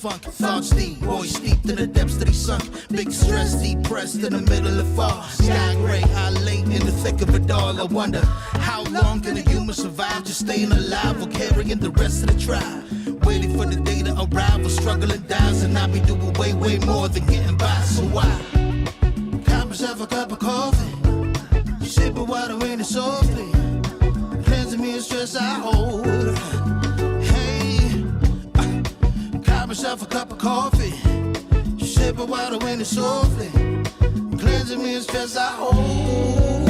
funk. Thoughts deep, boys steeped in the depths that he sunk. Big stress, depressed in the middle of fall. Sky gray, I late in the thick of it all. I wonder, how long can a human survive just staying alive or carrying the rest of the tribe? Waiting for the day to arrive or struggling dies, and I be doing way, way more than getting by. So why? Cop myself a cup of coffee, sipping water in it softly, cleansing me of stress I hold. Hey, cop myself a cup of coffee, sipping water in it softly, cleansing me of stress I hold.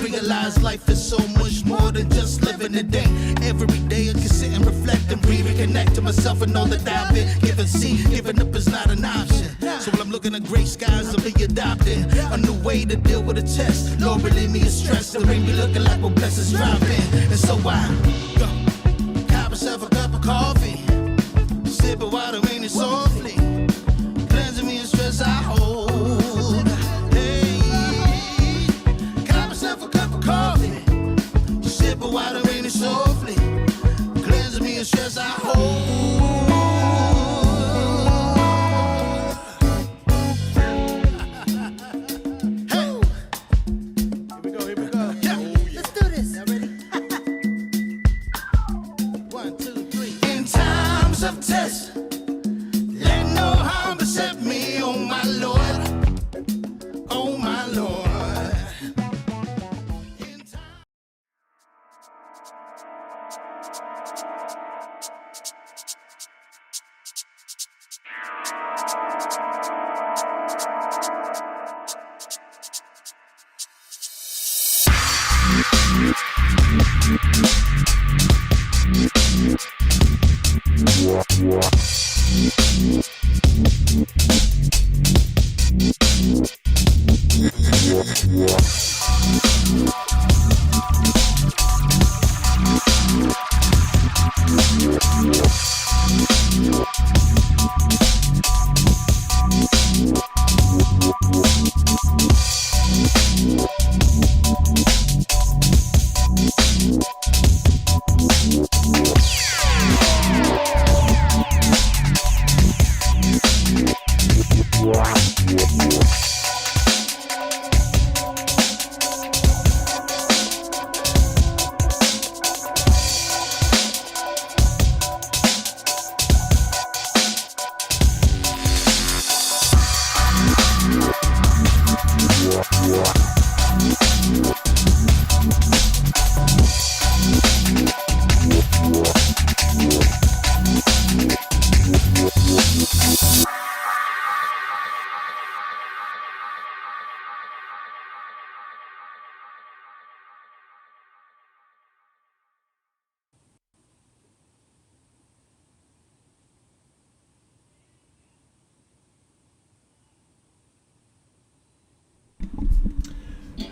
Realize life is so much more than just living a day. Every day I can sit and reflect and breathe and connect to myself and all that I've been given. See, giving up is not an option. So when I'm looking at gray skies, I'll be adopting a new way to deal with a test. Lord, relieve me of stress. The rain be looking like when blessings dropping. And so I cop myself a cup of coffee, sipping water in it softly, cleansing me of stress I hold. But water in it softly, cleansing me of stress I hold. Hey, here we go. Yeah, let's do this. Y'all ready? 1, 2, 3. In times of test, let no harm beset me, oh my Lord, oh my Lord.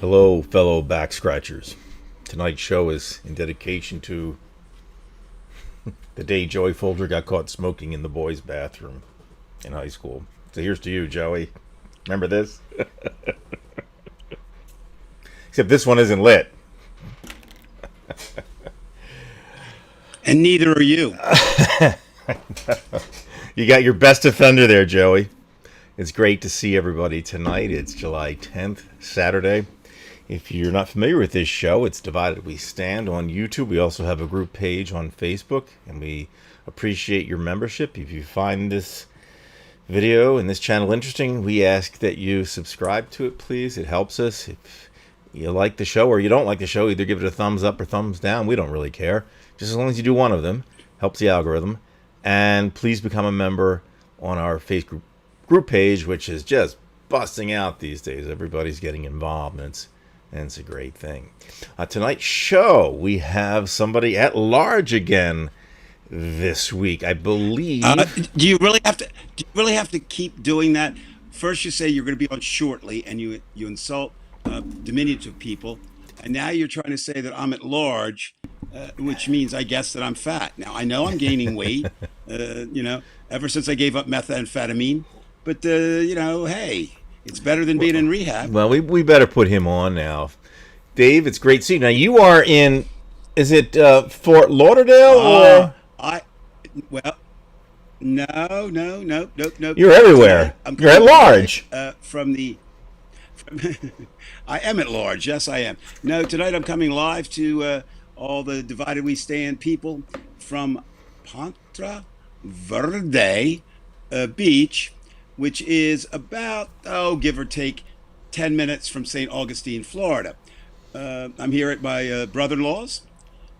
Hello, fellow back scratchers. Tonight's show is in dedication to the day Joey Folger got caught smoking in the boys' bathroom in high school. So here's to you, Joey. Remember this? Except this one isn't lit. And neither are you. You got your best offender there, Joey. It's great to see everybody tonight. It's July 10th, Saturday. If you're not familiar with this show, it's Divided We Stand on YouTube. We also have a group page on Facebook, and we appreciate your membership. If you find this video and this channel interesting, we ask that you subscribe to it, please. It helps us. If you like the show or you don't like the show, either give it a thumbs up or thumbs down. We don't really care. Just as long as you do one of them, helps the algorithm. And please become a member on our Facebook group page, which is just busting out these days. Everybody's getting involved, and it's a great thing. Tonight's show, we have somebody at large again this week, I believe. Do you really have to keep doing that first you say you're going to be on shortly, and you insult diminutive people, and now you're trying to say that I'm at large, which means I guess that I'm fat. Now I know I'm gaining weight, ever since I gave up methamphetamine, but hey, it's better than being in rehab. Well, we better put him on now. Dave, it's great to see you. Now you are in. Is it Fort Lauderdale or? Well, no, nope. You're everywhere. You're at large. I am at large. Yes, I am. No, tonight I'm coming live to all the Divided We Stand people from Ponta Verde Beach, which is about, give or take, 10 minutes from St. Augustine, Florida. I'm here at my brother-in-law's,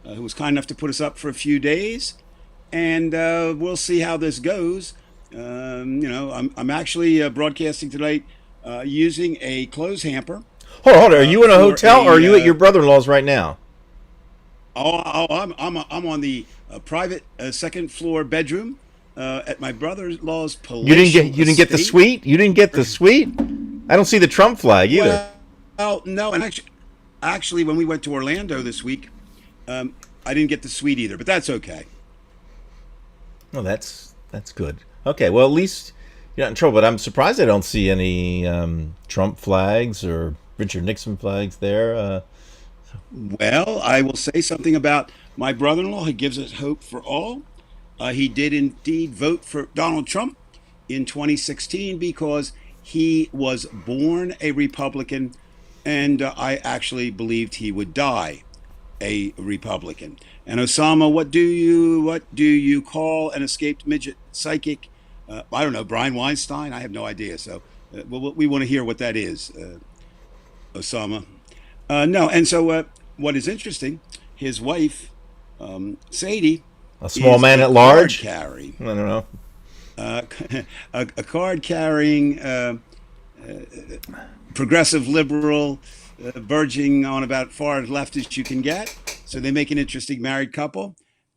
who was kind enough to put us up for a few days, and we'll see how this goes. I'm actually broadcasting tonight using a clothes hamper. Hold on. Are you in a hotel, or are you at your brother-in-law's right now? I'm on the private second floor bedroom at my brother-in-law's palatial You didn't get the suite. You didn't get the suite. I don't see the Trump flag either. Well, no, and actually, when we went to Orlando this week, I didn't get the suite either, but that's okay. Well, that's good. Okay, well, at least you're not in trouble. But I'm surprised I don't see any Trump flags or Richard Nixon flags there. Well, I will say something about my brother-in-law. He gives us hope for all. He did indeed vote for Donald Trump in 2016 because he was born a Republican, and I actually believed he would die a Republican. And Osama, what do you call an escaped midget psychic? I don't know, Brian Weinstein? I have no idea. So we want to hear what that is, Osama. No, and so what is interesting, his wife, Sadie, a small man at large? I don't know. A card-carrying, progressive liberal, verging on about far left as you can get. So they make an interesting married couple.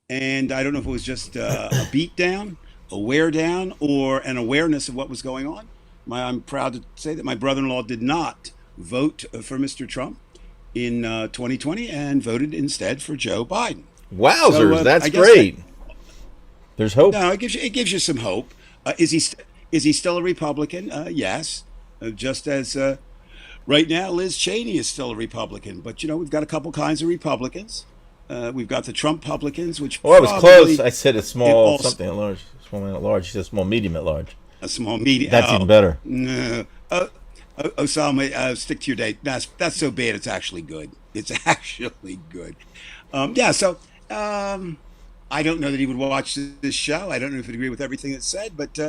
And I don't know if it was just a beat down, a wear down, or an awareness of what was going on. I'm proud to say that my brother-in-law did not vote for Mr. Trump in 2020 and voted instead for Joe Biden. Wowzers, so, that's great. There's hope. No, it gives you some hope. Is he still a Republican? Yes. Just as right now Liz Cheney is still a Republican. But we've got a couple kinds of Republicans. We've got the Trump Republicans, which I was close. I said a small something at large, small man at large. She said small medium at large. A small medium. That's even better. No. Osama, stick to your date. That's so bad. It's actually good. It's actually good. So I don't know that he would watch this show. I don't know if he'd agree with everything that's said, but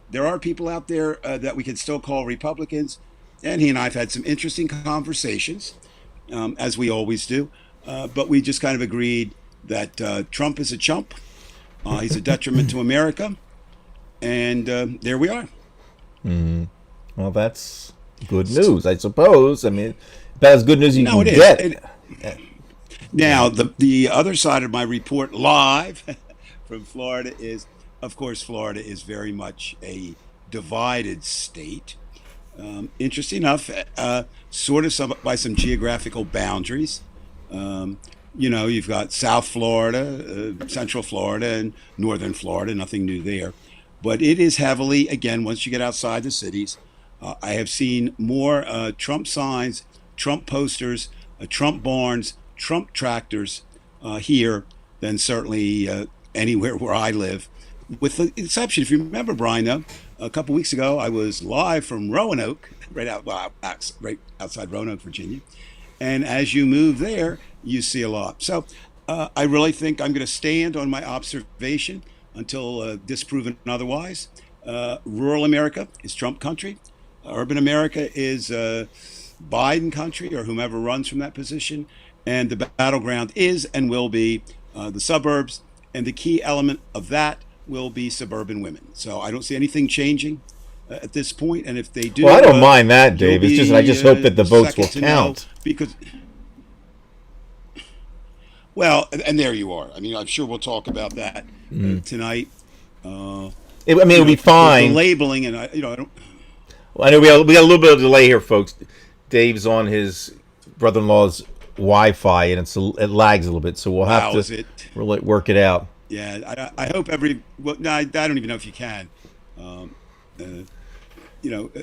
there are people out there that we can still call Republicans, and he and I have had some interesting conversations, as we always do. But we just kind of agreed that Trump is a chump. He's a detriment to America, and there we are. Mm-hmm. Well, that's good news, I suppose. I mean, that's good news you can get. Now, the other side of my report live from Florida is, of course, Florida is very much a divided state. Interesting enough, sort of by some geographical boundaries. You've got South Florida, Central Florida, and Northern Florida. Nothing new there. But it is heavily, again, once you get outside the cities, I have seen more Trump signs, Trump posters, Trump barns, Trump tractors here than certainly anywhere where I live, with the exception, if you remember, Brian, though, a couple weeks ago I was live from Roanoke, right outside Roanoke, Virginia, and as you move there, you see a lot. So I really think I'm going to stand on my observation until disproven otherwise. Rural America is Trump country. Urban America is Biden country, or whomever runs from that position. And the battleground is and will be the suburbs. And the key element of that will be suburban women. So I don't see anything changing at this point. And if they do... Well, I don't mind that, Dave. It's just I just hope that the votes will count. Because... Well, and there you are. I mean, I'm sure we'll talk about that tonight. It'll be fine. The labeling, and I don't... Well, I know we got a little bit of delay here, folks. Dave's on his brother-in-law's Wi-Fi, and it lags a little bit, so we'll have Wow, to is it? really work it out. Yeah, I hope well, no, I don't even know if you can. Um, uh,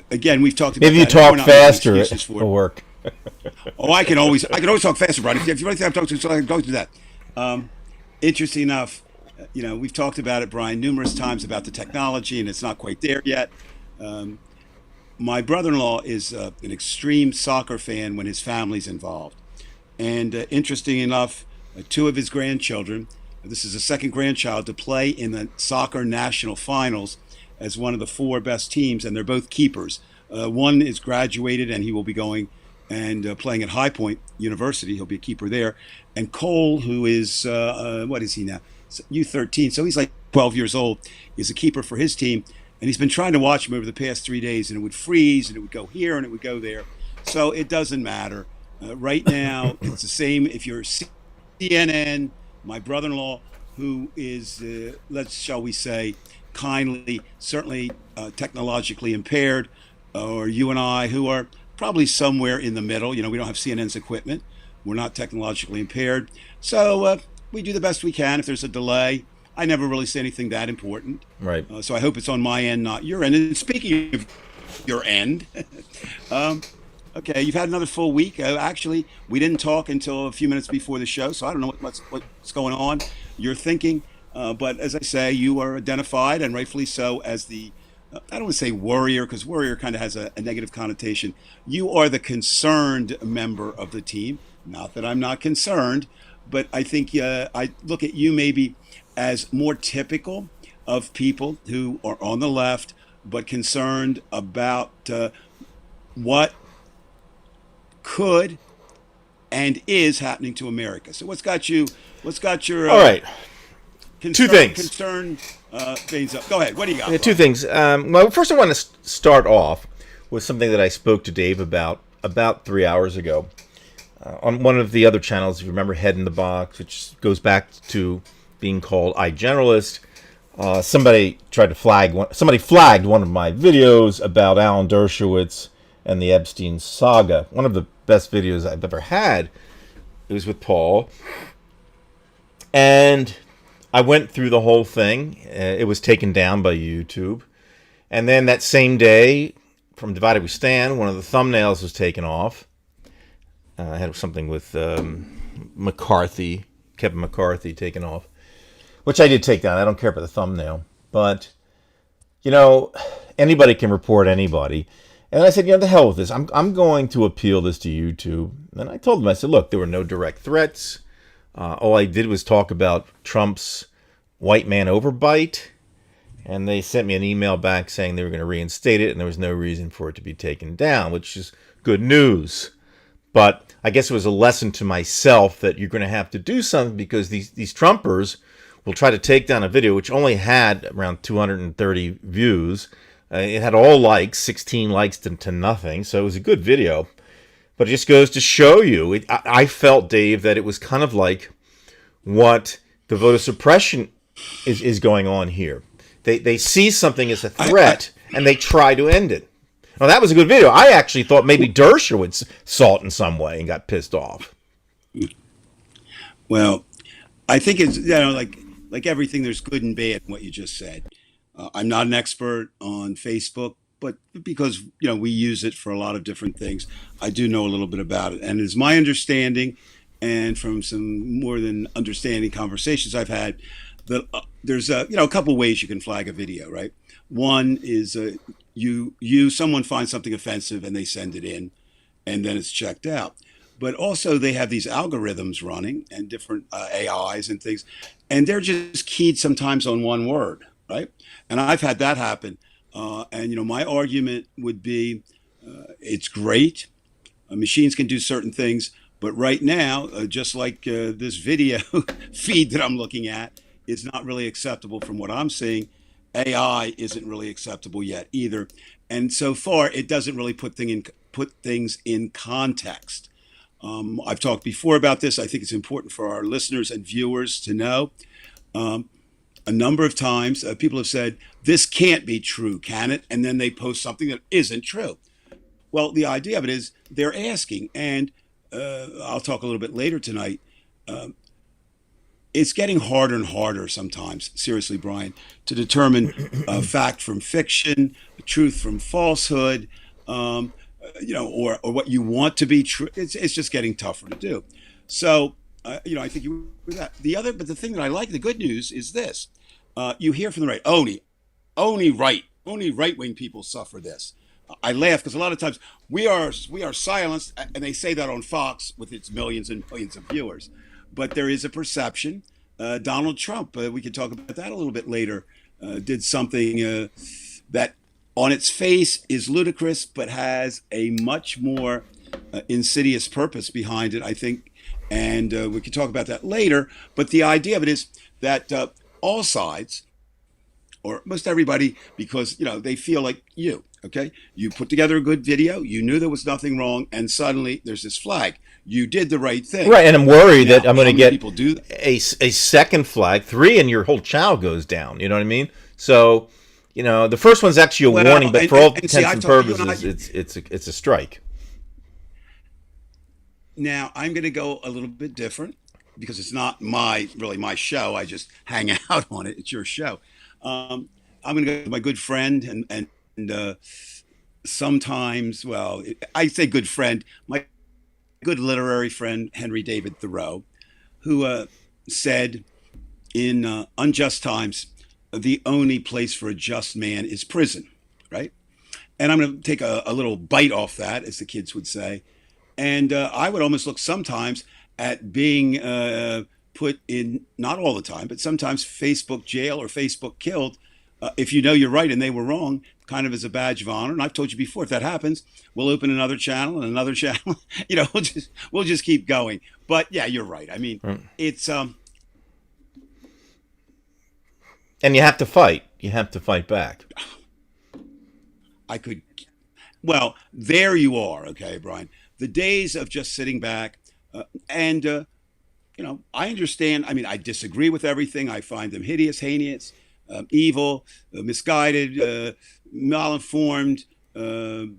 again, we've talked about Maybe you that, and we're talk not making faster, excuses for it. it'll work. Oh, I can always talk faster, Brian. If you want to think I'm talking to, so I can talk to that. Um, Interesting enough, we've talked about it, Brian, numerous times about the technology, and it's not quite there yet. Um, my brother-in-law is an extreme soccer fan when his family's involved. And interesting enough, two of his grandchildren, this is the second grandchild to play in the soccer national finals as one of the four best teams, and they're both keepers. One is graduated, and he will be going and playing at High Point University. He'll be a keeper there. And Cole, who is, what is he now? U13, so he's like 12 years old, is a keeper for his team. And he's been trying to watch him over the past 3 days, and it would freeze, and it would go here, and it would go there. So it doesn't matter. Right now, it's the same. If you're CNN, my brother-in-law, who is, shall we say, kindly, certainly technologically impaired, or you and I, who are probably somewhere in the middle. We don't have CNN's equipment. We're not technologically impaired. So we do the best we can. If there's a delay, I never really say anything that important. Right. So I hope it's on my end, not your end. And speaking of your end, okay, you've had another full week. Actually, we didn't talk until a few minutes before the show, so I don't know what's going on. You're thinking, but as I say, you are identified, and rightfully so, as the I don't want to say warrior, because warrior kind of has a negative connotation. You are the concerned member of the team. Not that I'm not concerned, but I think I look at you maybe as more typical of people who are on the left, but concerned about what could and is happening to America. So what's got your All right. Two things. concern veins up? Go ahead. What do you got? Yeah, two things. Well, first I want to start off with something that I spoke to Dave about 3 hours ago on one of the other channels. If you remember, Head in the Box, which goes back to being called iGeneralist. Somebody flagged one of my videos about Alan Dershowitz and the Epstein saga. One of the best videos I've ever had. It was with Paul, and I went through the whole thing. It was taken down by YouTube. And then that same day, from Divided We Stand, one of the thumbnails was taken off. I had something with Kevin McCarthy taken off, which I did take down. I don't care about the thumbnail. But, anybody can report anybody. And I said, the hell with this. I'm going to appeal this to YouTube. And I told them, I said, look, there were no direct threats. All I did was talk about Trump's white man overbite, and they sent me an email back saying they were going to reinstate it, and there was no reason for it to be taken down, which is good news. But I guess it was a lesson to myself that you're going to have to do something, because these Trumpers will try to take down a video which only had around 230 views. It had all likes, 16 likes to nothing, so it was a good video. But it just goes to show you, I felt, Dave, that it was kind of like what the voter suppression is going on here. They see something as a threat, and they try to end it. Well, that was a good video. I actually thought maybe Dershowitz saw it in some way and got pissed off. Well, I think it's like everything. There's good and bad in what you just said. I'm not an expert on Facebook, but because we use it for a lot of different things, I do know a little bit about it. And it's my understanding, and from some more than understanding conversations I've had, that there's a couple ways you can flag a video, right? One is someone finds something offensive and they send it in, and then it's checked out. But also they have these algorithms running and different AIs and things, and they're just keyed sometimes on one word, right? And I've had that happen. And my argument would be, it's great. Machines can do certain things, but right now, just like this video feed that I'm looking at, is not really acceptable from what I'm seeing. AI isn't really acceptable yet either, and so far it doesn't really put things in context. I've talked before about this. I think it's important for our listeners and viewers to know. a number of times people have said, this can't be true, can it? And then they post something that isn't true. Well, the idea of it is they're asking, and I'll talk a little bit later tonight. It's getting harder and harder sometimes, seriously, Brian, to determine fact from fiction, truth from falsehood, or what you want to be true. It's just getting tougher to do. So, I think you with that. But the thing that I like, the good news is this: you hear from the right, only right wing people suffer this. I laugh because a lot of times we are silenced, and they say that on Fox with its millions and millions of viewers. But there is a perception. Donald Trump, we could talk about that a little bit later, did something that on its face is ludicrous, but has a much more insidious purpose behind it, I think. And we could talk about that later. But the idea of it is that all sides, or most everybody, because they feel like okay, you put together a good video, you knew there was nothing wrong, and suddenly there's this flag. You did the right thing. Right, and I'm worried that I'm going to get people do a second flag, 3, and your whole channel goes down. You know what I mean? So, the first one's actually a warning, but for all intents and purposes, it's a strike. Now, I'm going to go a little bit different because it's not my show. I just hang out on it. It's your show. I'm going to go with my good friend and sometimes, well, I say good friend, my good literary friend, Henry David Thoreau, who said in Unjust Times, the only place for a just man is prison, right? And I'm going to take a little bite off that, as the kids would say. And I would almost look sometimes at being put in, not all the time, but sometimes Facebook jail or Facebook killed, if you know you're right and they were wrong, kind of as a badge of honor. And I've told you before, if that happens, we'll open another channel and another channel. We'll just keep going. But yeah, you're right. I mean, it's and you have to fight. You have to fight back. Well, there you are. Okay, Brian. The days of just sitting back and I understand. I mean, I disagree with everything. I find them hideous, heinous, evil, misguided, malinformed,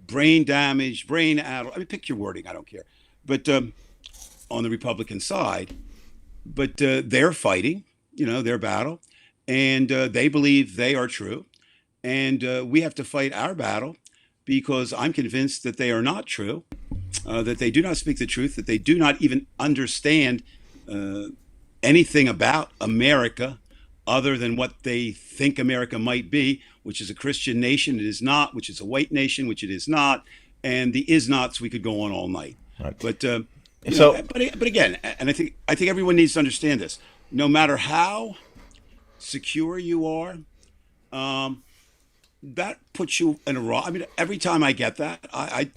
brain damaged, brain addled. I mean, pick your wording. I don't care. But on the Republican side, but they're fighting, their battle, and they believe they are true, and we have to fight our battle because I'm convinced that they are not true, that they do not speak the truth, that they do not even understand anything about America other than what they think America might be, which is a Christian nation, it is not, which is a white nation, which it is not, and the is-nots, we could go on all night. Right. But but again, and I think everyone needs to understand this. No matter how secure you are, that puts you in a raw. I mean, every time I get that, I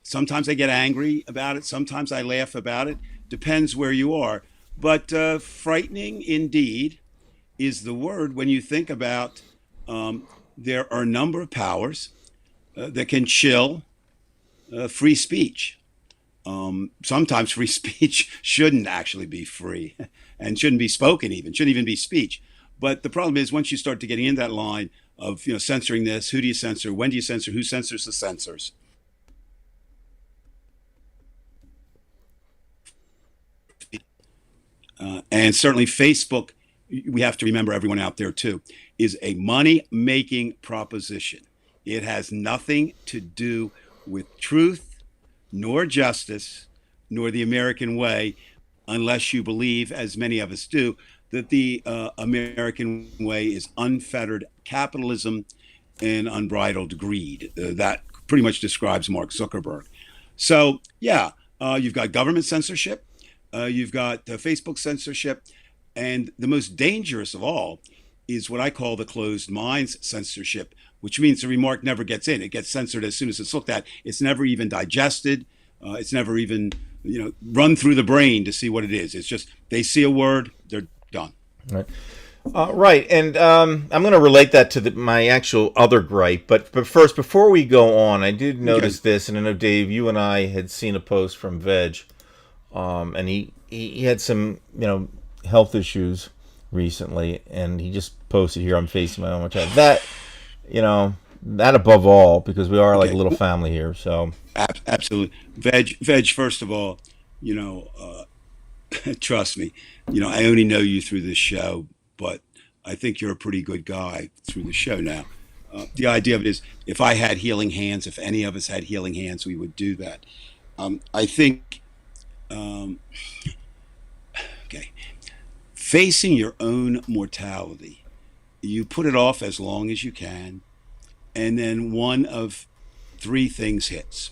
sometimes I get angry about it, sometimes I laugh about it. Depends where you are. But frightening indeed is the word when you think about there are a number of powers that can chill free speech. Sometimes free speech shouldn't actually be free and shouldn't be spoken even, shouldn't even be speech. But the problem is once you start to getting in that line of censoring this, who do you censor, when do you censor, who censors the censors? And certainly Facebook, we have to remember, everyone out there too, is a money-making proposition. It has nothing to do with truth, nor justice, nor the American way, unless you believe, as many of us do, that the American way is unfettered capitalism and unbridled greed. That pretty much describes Mark Zuckerberg. So, yeah, you've got government censorship, you've got Facebook censorship, and the most dangerous of all is what I call the closed minds censorship, which means the remark never gets in. It gets censored as soon as it's looked at. It's never even digested. It's never even run through the brain to see what it is. It's just they see a word, they're done. Right. Right, and I'm going to relate that to my actual other gripe. But first, before we go on, I did notice this, and I know, Dave, you and I had seen a post from Veg, and he had some health issues, recently, and he just posted here. I'm facing my own chat. That, that above all, because we are like a Okay. little family here. So Absolutely. Veg. First of all, you know, trust me. I only know you through this show, but I think you're a pretty good guy through the show now. The idea of it is, if I had healing hands, if any of us had healing hands, we would do that. I think, um, okay, facing your own mortality, you put it off as long as you can, and then one of three things hits.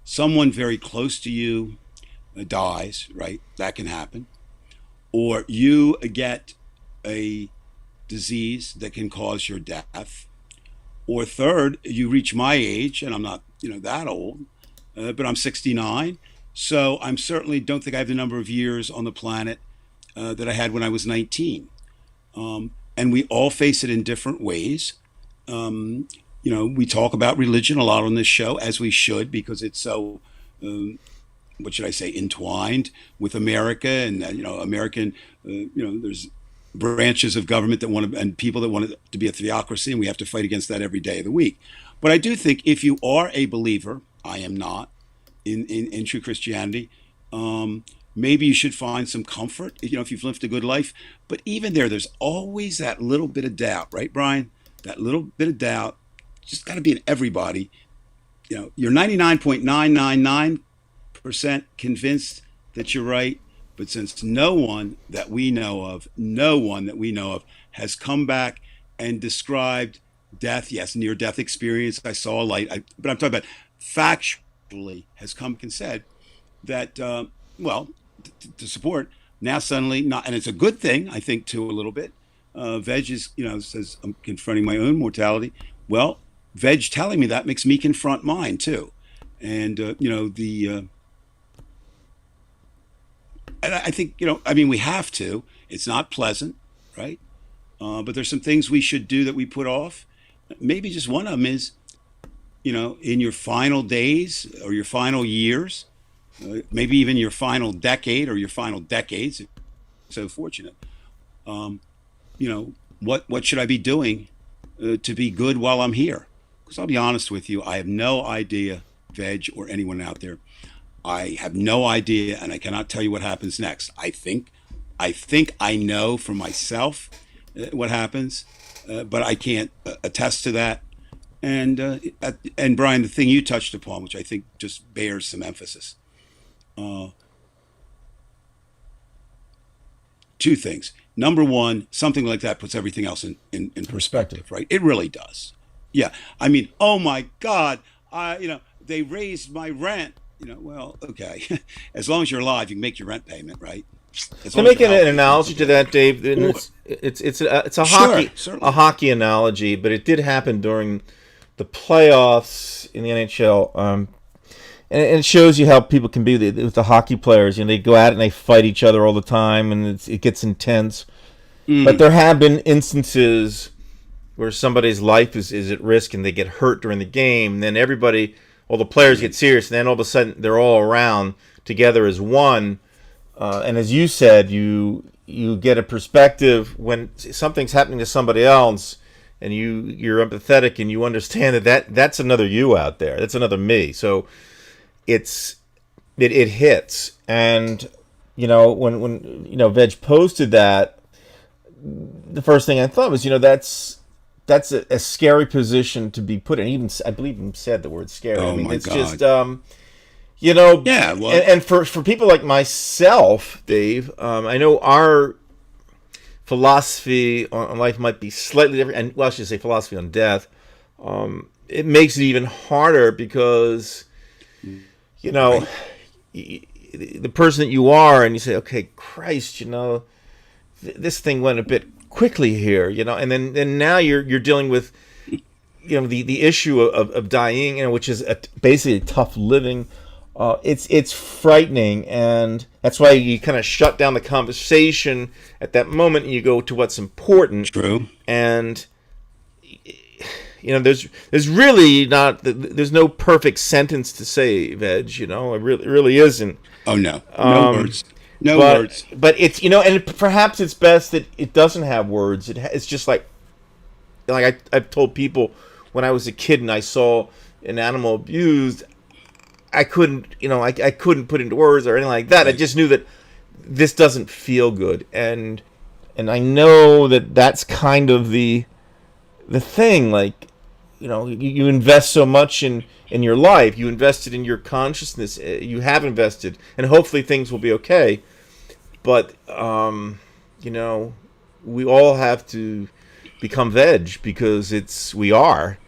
Someone very close to you dies, right? That can happen. Or you get a disease that can cause your death. Or third, you reach my age, and I'm not, that old, but I'm 69. So I'm certainly don't think I have the number of years on the planet that I had when I was 19. And we all face it in different ways. We talk about religion a lot on this show, as we should, because it's so, what should I say, entwined with America, and American. There's branches of government that want to, and people that want it to be a theocracy, and we have to fight against that every day of the week. But I do think, if you are a believer, I am not, in true Christianity, maybe you should find some comfort, if you've lived a good life. But even there's always that little bit of doubt, right, Brian? That little bit of doubt just got to be in everybody. You're 99.999% convinced that you're right. But since no one that we know of, has come back and described death, yes, near-death experience, I saw a light, but I'm talking about factually has come and said that, to support, now suddenly not, and it's a good thing, I think, too, a little bit. Veg is, says, I'm confronting my own mortality. Well, Veg telling me that makes me confront mine, too. And, and I think, we have to. It's not pleasant, right? But there's some things we should do that we put off. Maybe just one of them is, in your final days or your final years, maybe even your final decade or your final decades, if you're so fortunate. What should I be doing to be good while I'm here? Because I'll be honest with you, I have no idea, Veg or anyone out there. I have no idea, and I cannot tell you what happens next. I think I know for myself what happens, but I can't attest to that. And Brian, the thing you touched upon, which I think just bears some emphasis, two things. Number one, something like that puts everything else in perspective, right? It really does. Yeah. I mean, oh my God, they raised my rent. Well, okay. As long as you're alive, you can make your rent payment, right? to make an analogy to that, Dave, and it's a hockey analogy, but it did happen during the playoffs in the NHL. And it shows you how people can be with the hockey players. They go at it and they fight each other all the time, and it gets intense. But there have been instances where somebody's life is at risk and they get hurt during the game. And then all the players get serious, and then all of a sudden they're all around together as one. And as you said, you get a perspective when something's happening to somebody else, and you're empathetic and you understand that's another you out there. That's another me. So it hits. And when Veg posted that, the first thing I thought was, that's a scary position to be put in. Even I believe he said the word scary. Oh, I mean, my it's God. just Yeah, well, and for people like myself, Dave, I know our philosophy on life might be slightly different, and I should say philosophy on death. It makes it even harder because the person that you are, and you say, okay, Christ, this thing went a bit quickly here, and then now you're dealing with the issue of dying, which is basically tough living. It's frightening, and that's why you kind of shut down the conversation at that moment, and you go to what's important. True. And there's really there's no perfect sentence to say, Veg. It really isn't. Oh no, no words. No but words. it's and perhaps it's best that it doesn't have words. It's just I've told people when I was a kid and I saw an animal abused, I couldn't I couldn't put into words or anything like that. I Right. just knew that this doesn't feel good, and I know that that's kind of the thing. Like, you invest so much in your life, you invested in your consciousness, you have invested, and hopefully things will be okay. But you know, we all have to become veg because we are,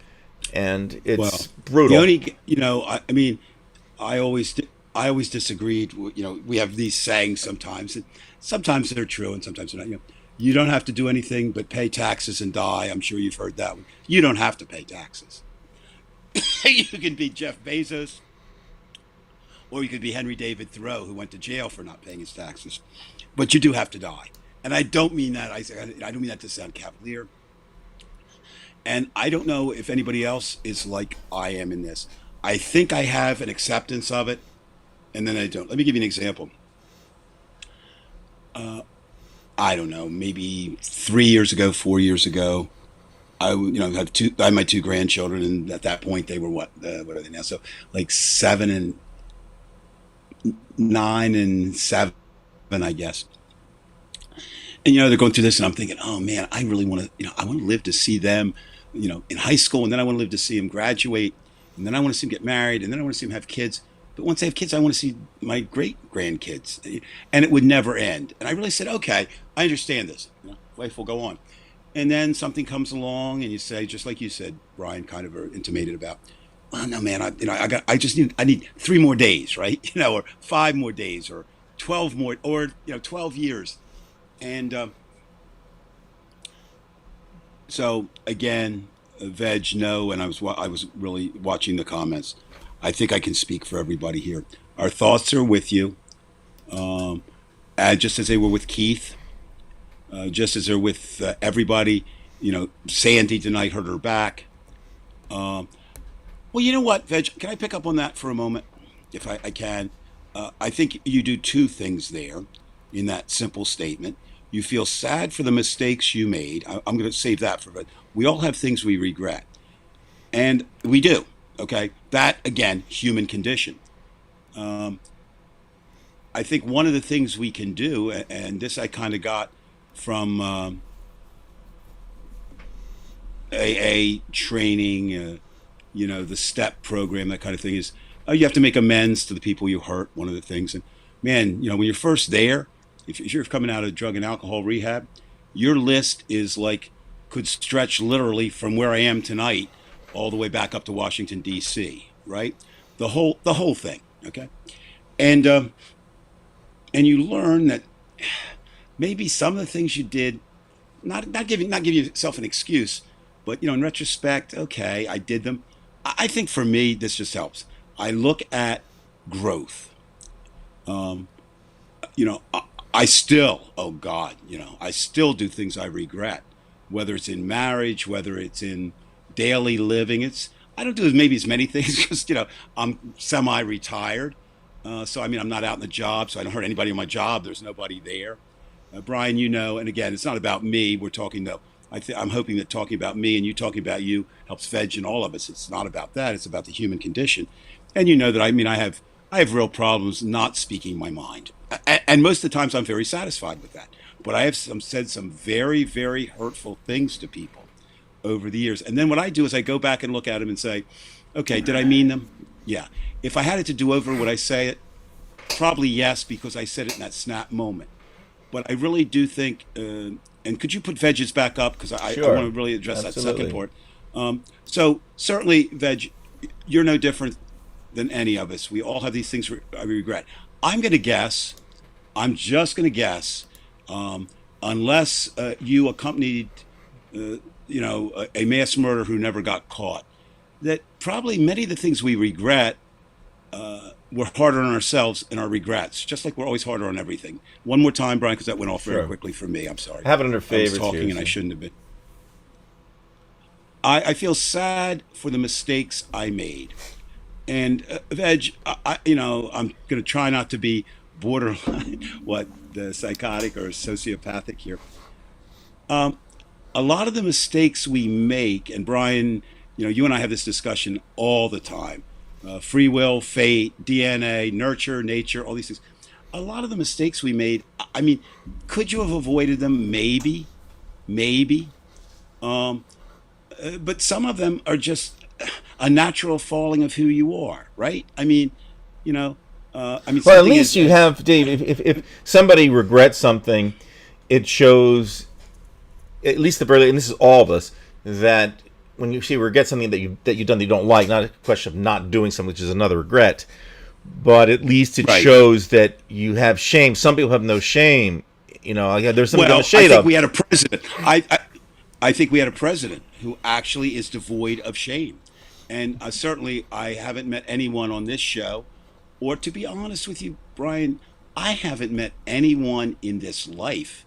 and Well, it's the brutal. only, I mean, I always, I always disagreed. We have these sayings sometimes, and sometimes they're true, and sometimes they're not. You don't have to do anything but pay taxes and die. I'm sure you've heard that one. You don't have to pay taxes. You can be Jeff Bezos, or you could be Henry David Thoreau, who went to jail for not paying his taxes. But you do have to die, and I don't mean that. I don't mean that to sound cavalier. And I don't know if anybody else is like I am in this. I think I have an acceptance of it, and then I don't. Let me give you an example. I don't know, maybe 3 years ago, 4 years ago, I had my two grandchildren, and at that point they were what are they now? So like 7 and 9 and 7, I guess. And they're going through this, and I'm thinking, oh man, I really want to, I want to live to see them, in high school, and then I want to live to see them graduate, and then I want to see them get married, and then I want to see them have kids. But once they have kids, I want to see my great grandkids, and it would never end. And I really said, okay, I understand this. Life will go on. And then something comes along, and you say, just like you said, Brian, kind of intimated about, well, no, man, I need 3 more days, right? Or 5 more days, or 12 more, or 12 years. And so again, veg no, and I was really watching the comments. I think I can speak for everybody here. Our thoughts are with you, um, just as they were with Keith, just as they're with everybody. Sandy tonight hurt her back. Um, well, you know what, veg? Can I pick up on that for a moment, if I can? I think you do two things there in that simple statement. You feel sad for the mistakes you made. I'm going to save that for, but we all have things we regret. And we do. Okay. That, again, human condition. Um, I think one of the things we can do, and this I kind of got from AA training, the STEP program, that kind of thing, is you have to make amends to the people you hurt. One of the things. And man, when you're first there, if you're coming out of drug and alcohol rehab, your list is like, could stretch literally from where I am tonight all the way back up to Washington D.C. Right, the whole thing. Okay, and you learn that maybe some of the things you did, not give yourself an excuse, but in retrospect, okay, I did them. I think for me this just helps. I look at growth. Um, I still, oh God, I still do things I regret, whether it's in marriage, whether it's in daily living. I don't do maybe as many things because, I'm semi-retired. So, I mean, I'm not out in the job, so I don't hurt anybody on my job. There's nobody there. Brian, and again, it's not about me. We're talking though. I'm hoping that talking about me and you talking about you helps veg and all of us. It's not about that. It's about the human condition. And that, I mean, I have real problems not speaking my mind. And most of the times I'm very satisfied with that. But I have said some very, very hurtful things to people over the years. And then what I do is I go back and look at them and say, okay, did I mean them? Yeah. If I had it to do over, would I say it? Probably yes, because I said it in that snap moment. But I really do think, and could you put veggies back up? Because I want Sure, to really address that second absolutely. part. So certainly, veg, you're no different than any of us. We all have these things we regret. I'm going to guess, I'm just going to guess, um, unless you accompanied, a mass murderer who never got caught, that probably many of the things we regret, we're harder on ourselves in our regrets, just like we're always harder on everything. One more time, Brian, because that went off very Sure. quickly for me. I'm I sorry. have it under I was favorites here. talking and I So. shouldn't have been. I feel sad for the mistakes I made. And Veg, I'm going to try not to be borderline, what, the psychotic or sociopathic here. Um, a lot of the mistakes we make, and Brian, you and I have this discussion all the time. Free will, fate, DNA, nurture, nature, all these things. A lot of the mistakes we made, I mean, could you have avoided them? Maybe, maybe. Um, but some of them are just a natural falling of who you are, right? You know, Well, at something least you have, Dave. If somebody regrets something, it shows, at least the very, and this is all of us, that when you see regret something that you've done that you don't like, not a question of not doing something, which is another regret, but at least it right. shows that you have shame. Some people have no shame. There's something on Well, the shade I think of. we had a president. I think we had a president who actually is devoid of shame. And certainly, I haven't met anyone on this show, or to be honest with you, Brian, I haven't met anyone in this life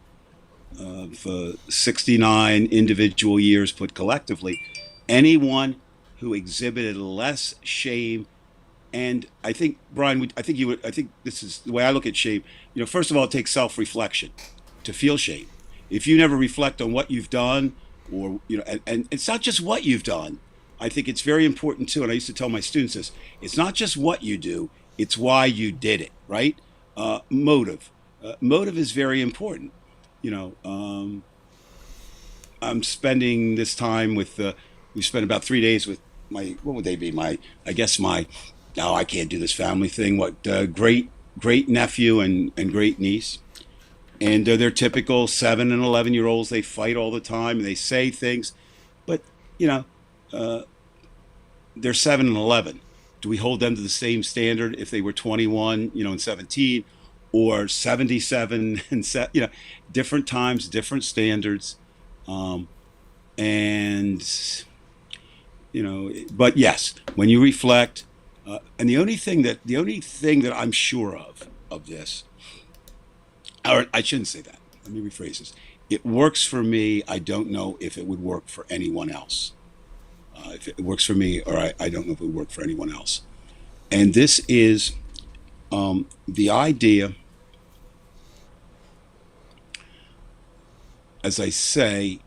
of 69 individual years put collectively, anyone who exhibited less shame. And I think, Brian, I think this is the way I look at shame. First of all, it takes self-reflection to feel shame. If you never reflect on what you've done, or and it's not just what you've done. I think it's very important too. And I used to tell my students this: it's not just what you do; it's why you did it. Right? Motive. Motive is very important. You know, I'm spending this time with. We spent about 3 days with my. What would they be? I guess my. Oh, I can't do this family thing. What great nephew and great niece. And they're typical 7 and 11-year-olds. They fight all the time. And they say things, but uh, they're 7 and 11. Do we hold them to the same standard if they were 21, and 17, or 77 and different times, different standards, and But yes, when you reflect, and the only thing that I'm sure of this. Or I shouldn't say that. Let me rephrase this. It works for me. I don't know if it would work for anyone else. If it works for me, or I don't know if it would work for anyone else. And this is the idea, as I say,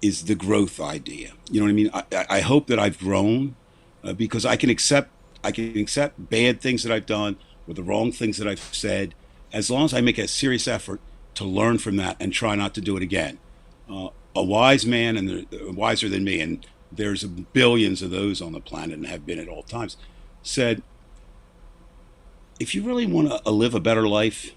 is the growth idea. You know what I mean? I hope that I've grown because I can accept bad things that I've done or the wrong things that I've said, as long as I make a serious effort to learn from that and try not to do it again. A wise man, and wiser than me, and there's billions of those on the planet and have been at all times, said, if you really want to live a better life,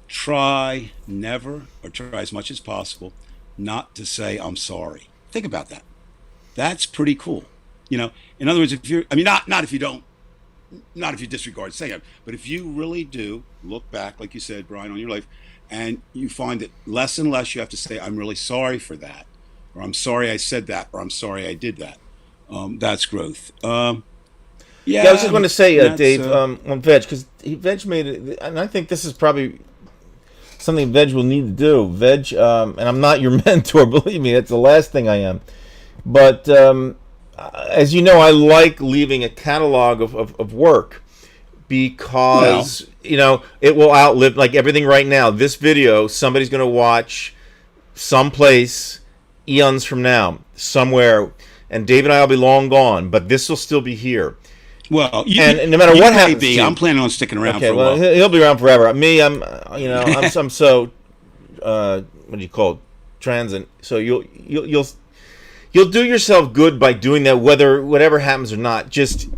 try never, or try as much as possible, not to say I'm sorry. Think about that. That's pretty cool. In other words, if you're, not if you don't, not if you disregard saying it, but if you really do look back, like you said, Brian, on your life, and you find that less and less you have to say, I'm really sorry for that, or I'm sorry I said that, or I'm sorry I did that. That's growth. Yeah, I was just going to say, Dave, on Veg, because Veg made it, and I think this is probably something Veg will need to do. Veg, and I'm not your mentor, believe me, that's the last thing I am. But as you know, I like leaving a catalog of work because, it will outlive, like everything right now. This video, somebody's going to watch someplace eons from now, somewhere, and Dave and I will be long gone, but this will still be here. Well, and no matter what happens to you, I'm planning on sticking around for a well, while. He'll be around forever. Me, I'm so, what do you call it? Transient. So you'll do yourself good by doing that, whatever happens or not. Just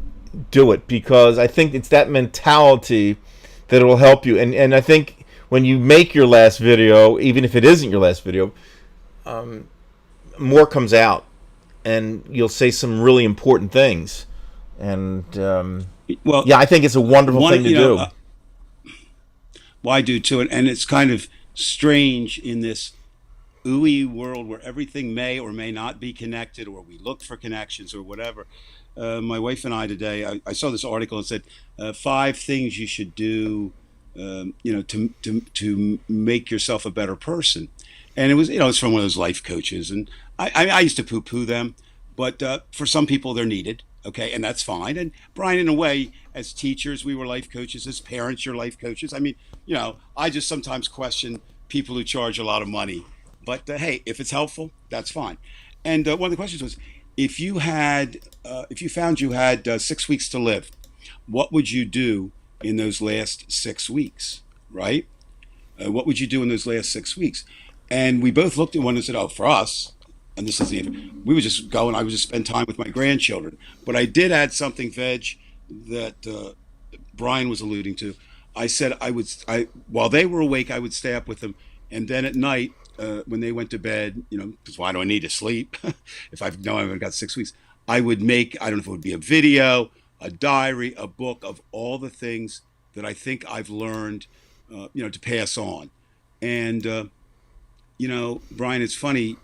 do it, because I think it's that mentality that will help you. And I think when you make your last video, even if it isn't your last video, more comes out, and you'll say some really important things. And yeah, I think it's a wonderful thing to do. Well, I do too, and it's kind of strange in this ooey world where everything may or may not be connected, or we look for connections or whatever. My wife and I today, I saw this article and said 5 things you should do, to make yourself a better person, and it was it's from one of those life coaches, and I used to poo-poo them, but for some people they're needed. Okay, and that's fine. And Brian, in a way, as teachers, we were life coaches. As parents, you're life coaches. I mean, I just sometimes question people who charge a lot of money. But hey, if it's helpful, that's fine. And one of the questions was, if you found you had 6 weeks to live, what would you do in those last 6 weeks? Right? What would you do in those last 6 weeks? And we both looked at one and said, oh, for us, and this is the, we would just go and I would just spend time with my grandchildren. But I did add something, Veg, that Brian was alluding to. I said while they were awake, I would stay up with them. And then at night, when they went to bed, because why do I need to sleep if I know I've got 6 weeks? I would make, I don't know if it would be a video, a diary, a book of all the things that I think I've learned, to pass on. And, Brian, it's funny,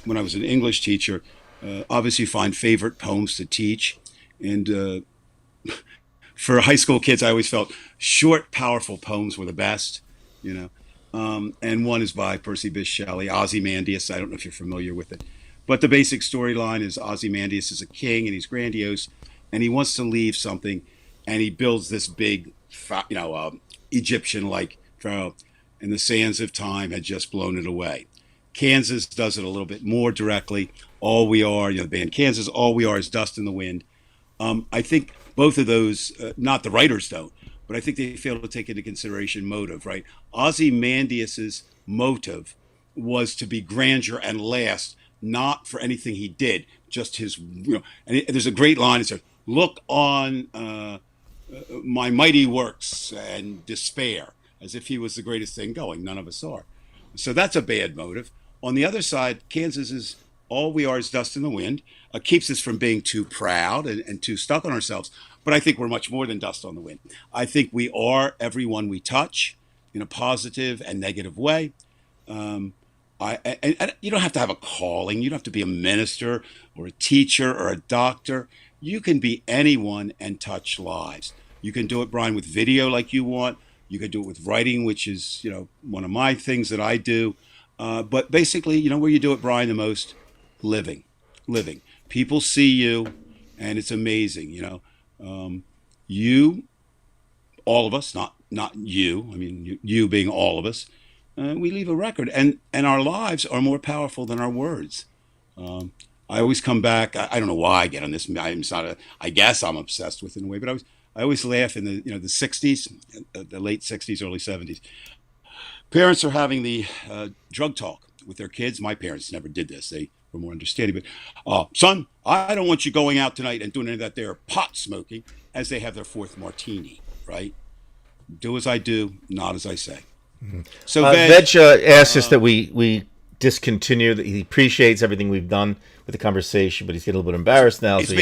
when I was an English teacher, obviously you find favorite poems to teach. And for high school kids, I always felt short, powerful poems were the best, and one is by Percy Bysshe Shelley, Ozymandias. I don't know if you're familiar with it. But the basic storyline is Ozymandias is a king and he's grandiose and he wants to leave something and he builds this big, Egyptian-like pharaoh, and the sands of time had just blown it away. Kansas does it a little bit more directly. All we are, the band Kansas, all we are is dust in the wind. I think both of those, not the writers don't, but I think they fail to take into consideration motive, right? Ozymandias's motive was to be grandeur and last, not for anything he did, just his, and there's a great line. It says, look on my mighty works and despair, as if he was the greatest thing going. None of us are. So that's a bad motive. On the other side, Kansas is all we are is dust in the wind. Keeps us from being too proud and too stuck on ourselves. But I think we're much more than dust on the wind. I think we are everyone we touch in a positive and negative way. And you don't have to have a calling. You don't have to be a minister or a teacher or a doctor. You can be anyone and touch lives. You can do it, Brian, with video like you want. You can do it with writing, which is, one of my things that I do. But basically, where you do it, Brian, the most, living. People see you, and it's amazing. You, all of us, not you. I mean, you being all of us. We leave a record, and our lives are more powerful than our words. I always come back. I don't know why I get on this. I guess I'm obsessed with it in a way, but I always laugh in the the 60s, the late 60s, early 70s. Parents are having the drug talk with their kids. My parents never did this. They were more understanding. But son, I don't want you going out tonight and doing any of that there pot smoking as they have their fourth martini. Right? Do as I do, not as I say. Mm-hmm. So Veg asked us that we discontinue. That he appreciates everything we've done with the conversation, but he's getting a little bit embarrassed now. So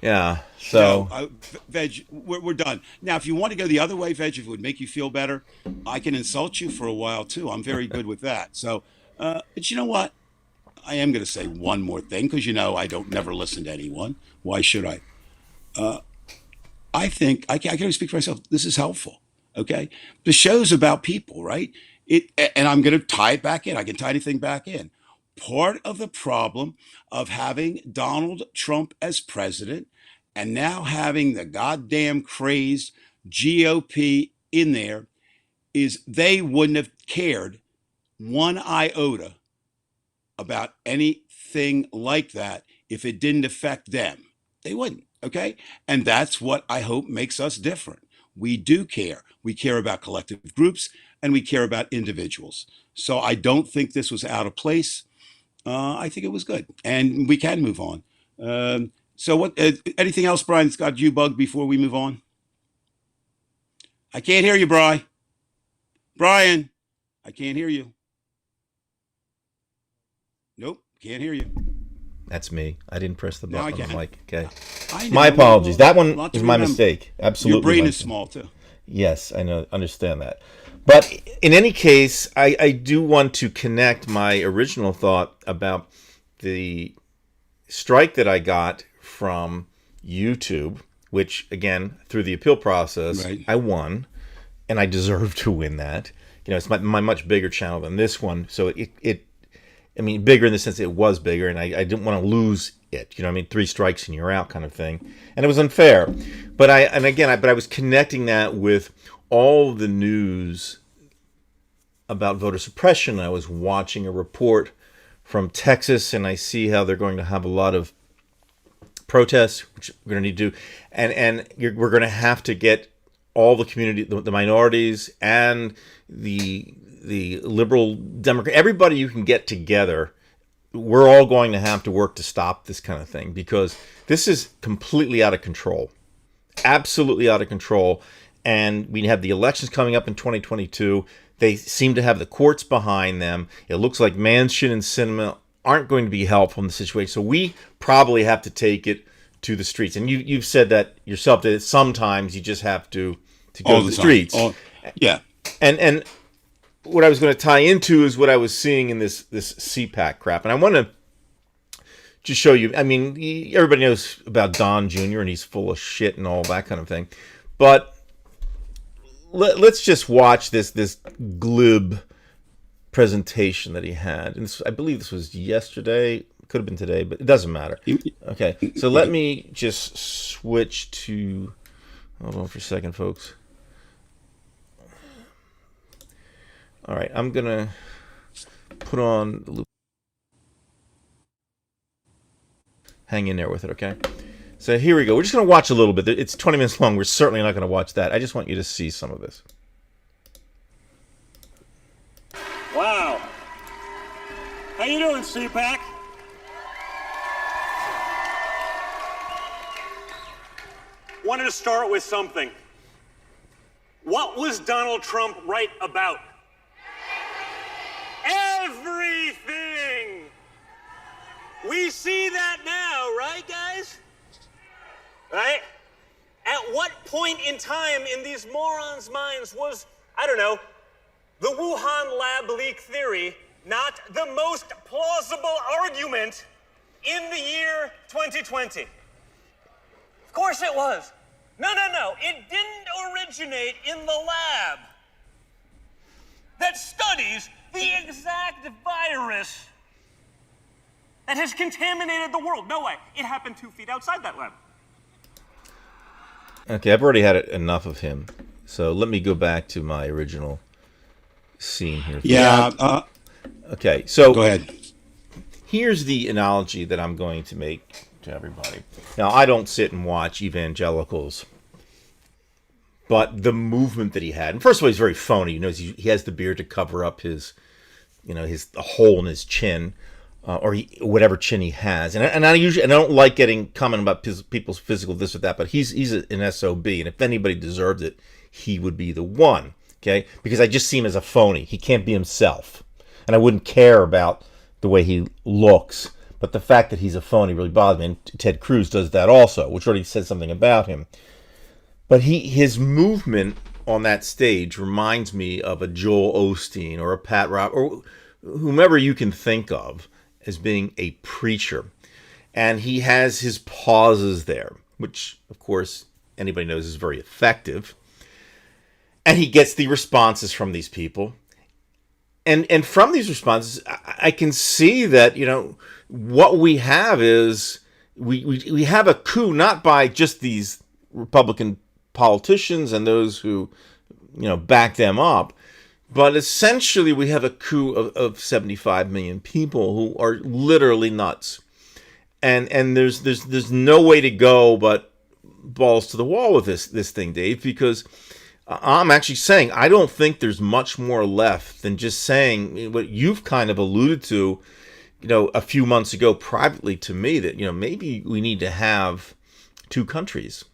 yeah. So, Veg, we're done. Now, if you want to go the other way, Veg, if it would make you feel better, I can insult you for a while, too. I'm very good with that. So, but you know what? I am going to say one more thing because, I don't never listen to anyone. Why should I? I think, I can only speak for myself. This is helpful, okay? The show's about people, right? And I'm going to tie it back in. I can tie anything back in. Part of the problem of having Donald Trump as president and now having the goddamn crazed GOP in there is they wouldn't have cared one iota about anything like that if it didn't affect them. They wouldn't, okay? And that's what I hope makes us different. We do care. We care about collective groups and we care about individuals. So I don't think this was out of place. I think it was good. And we can move on. So what? Anything else, Brian, that's got you bugged before we move on? I can't hear you, Brian. Brian, I can't hear you. Nope, can't hear you. That's me. I didn't press the button on the mic. Okay. My apologies. That one was my mistake. Absolutely. Your brain is small, too. Yes, I know. Understand that. But in any case, I do want to connect my original thought about the strike that I got from YouTube, which, again, through the appeal process, right, I won, and I deserve to win that. It's my much bigger channel than this one, so it I mean, bigger in the sense it was bigger, and I didn't want to lose it. You know what I mean? 3 strikes and you're out kind of thing. And it was unfair. But I was connecting that with all the news about voter suppression. I was watching a report from Texas, and I see how they're going to have a lot of protests, which we're going to need to do. And we're going to have to get all the community, the minorities, and the liberal Democrat, everybody you can get together. We're all going to have to work to stop this kind of thing, because this is completely out of control, absolutely out of control. And we have the elections coming up in 2022. They seem to have the courts behind them. It looks like Manchin and Sinema aren't going to be helpful in the situation. So we probably have to take it to the streets. And you've said that yourself, that sometimes you just have to go to the streets. Yeah. And what I was going to tie into is what I was seeing in this CPAC crap. And I want to just show you, I mean, everybody knows about Don Jr., and he's full of shit and all that kind of thing. But let's just watch this glib presentation that he had. And I believe this was yesterday. Could have been today, but it doesn't matter. Okay, so let me just switch to... Hold on for a second, folks. All right, I'm going to put on the loop. Hang in there with it, okay? So here we go. We're just going to watch a little bit. It's 20 minutes long. We're certainly not going to watch that. I just want you to see some of this. Wow. How you doing, CPAC? Wanted to start with something. What was Donald Trump right about? Everything! We see that now, right, guys? Right? At what point in time in these morons' minds was, I don't know, the Wuhan lab leak theory not the most plausible argument in the year 2020? Of course it was. No. It didn't originate in the lab that studies the exact virus that has contaminated the world. No way. It happened 2 feet outside that lab. Okay, I've already had enough of him. So let me go back to my original scene here. Yeah. Okay, so Go ahead. here's the analogy that I'm going to make to everybody. Now, I don't sit and watch evangelicals, but the movement that he had, and first of all, he's very phony. You know, he has the beard to cover up his a hole in his chin, or whatever chin he has. And I don't like getting comment about people's physical this or that, but he's an SOB, and if anybody deserved it, he would be the one. Okay, because I just see him as a phony. He can't be himself, and I wouldn't care about the way he looks. But the fact that he's a phony really bothers me. And Ted Cruz does that also, which already says something about him. But his movement on that stage reminds me of a Joel Osteen or a Pat Rob or whomever you can think of as being a preacher. And he has his pauses there, which, of course, anybody knows is very effective. And he gets the responses from these people. And from these responses, I can see that, what we have is we have a coup, not by just these Republican politicians and those who, back them up, but essentially we have a coup of 75 million people who are literally nuts. And there's no way to go but balls to the wall with this thing, Dave, because I'm actually saying I don't think there's much more left than just saying what you've kind of alluded to, a few months ago privately to me, that, maybe we need to have 2 countries,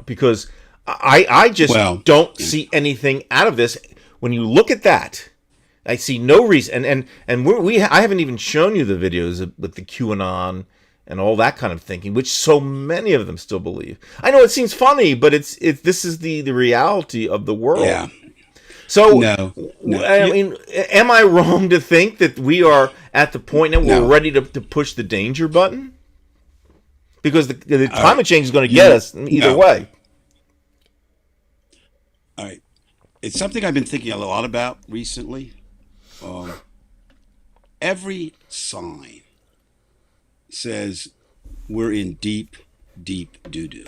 because I just don't see anything out of this. When you look at that, I see no reason. And I haven't even shown you the videos with the QAnon and all that kind of thinking, which so many of them still believe. I know it seems funny, but this is the reality of the world. Yeah. So, No. I mean, am I wrong to think that we are at the point now where we're ready to push the danger button? Because the climate change is going to get us either way. All right. It's something I've been thinking a lot about recently. every sign says we're in deep, deep doo-doo,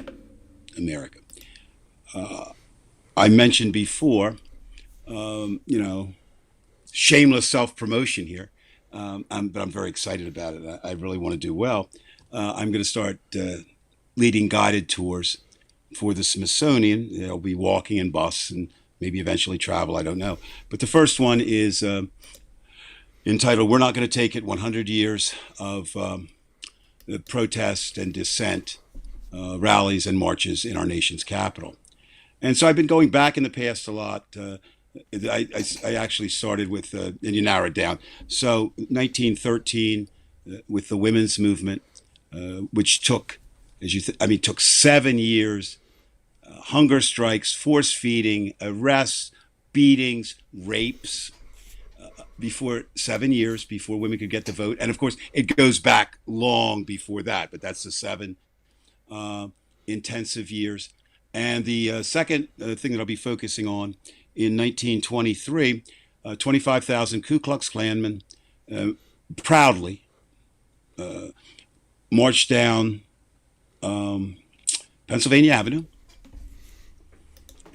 America. I mentioned before, shameless self-promotion here, but I'm very excited about it. I really want to do well. I'm going to start leading guided tours for the Smithsonian. They'll be walking and bus and maybe eventually travel. I don't know. But the first one is entitled "We're Not Going to Take It: 100 Years of Protest and Dissent, Rallies and Marches in Our Nation's Capital." And so I've been going back in the past a lot. I actually started with, and you narrow it down. So 1913 with the women's movement, which took, took 7 years, hunger strikes, force feeding, arrests, beatings, rapes, before 7 years before women could get the vote. And of course, it goes back long before that, but that's the 7 intensive years. And the second thing that I'll be focusing on in 1923, 25,000 Ku Klux Klansmen proudly marched down Pennsylvania Avenue.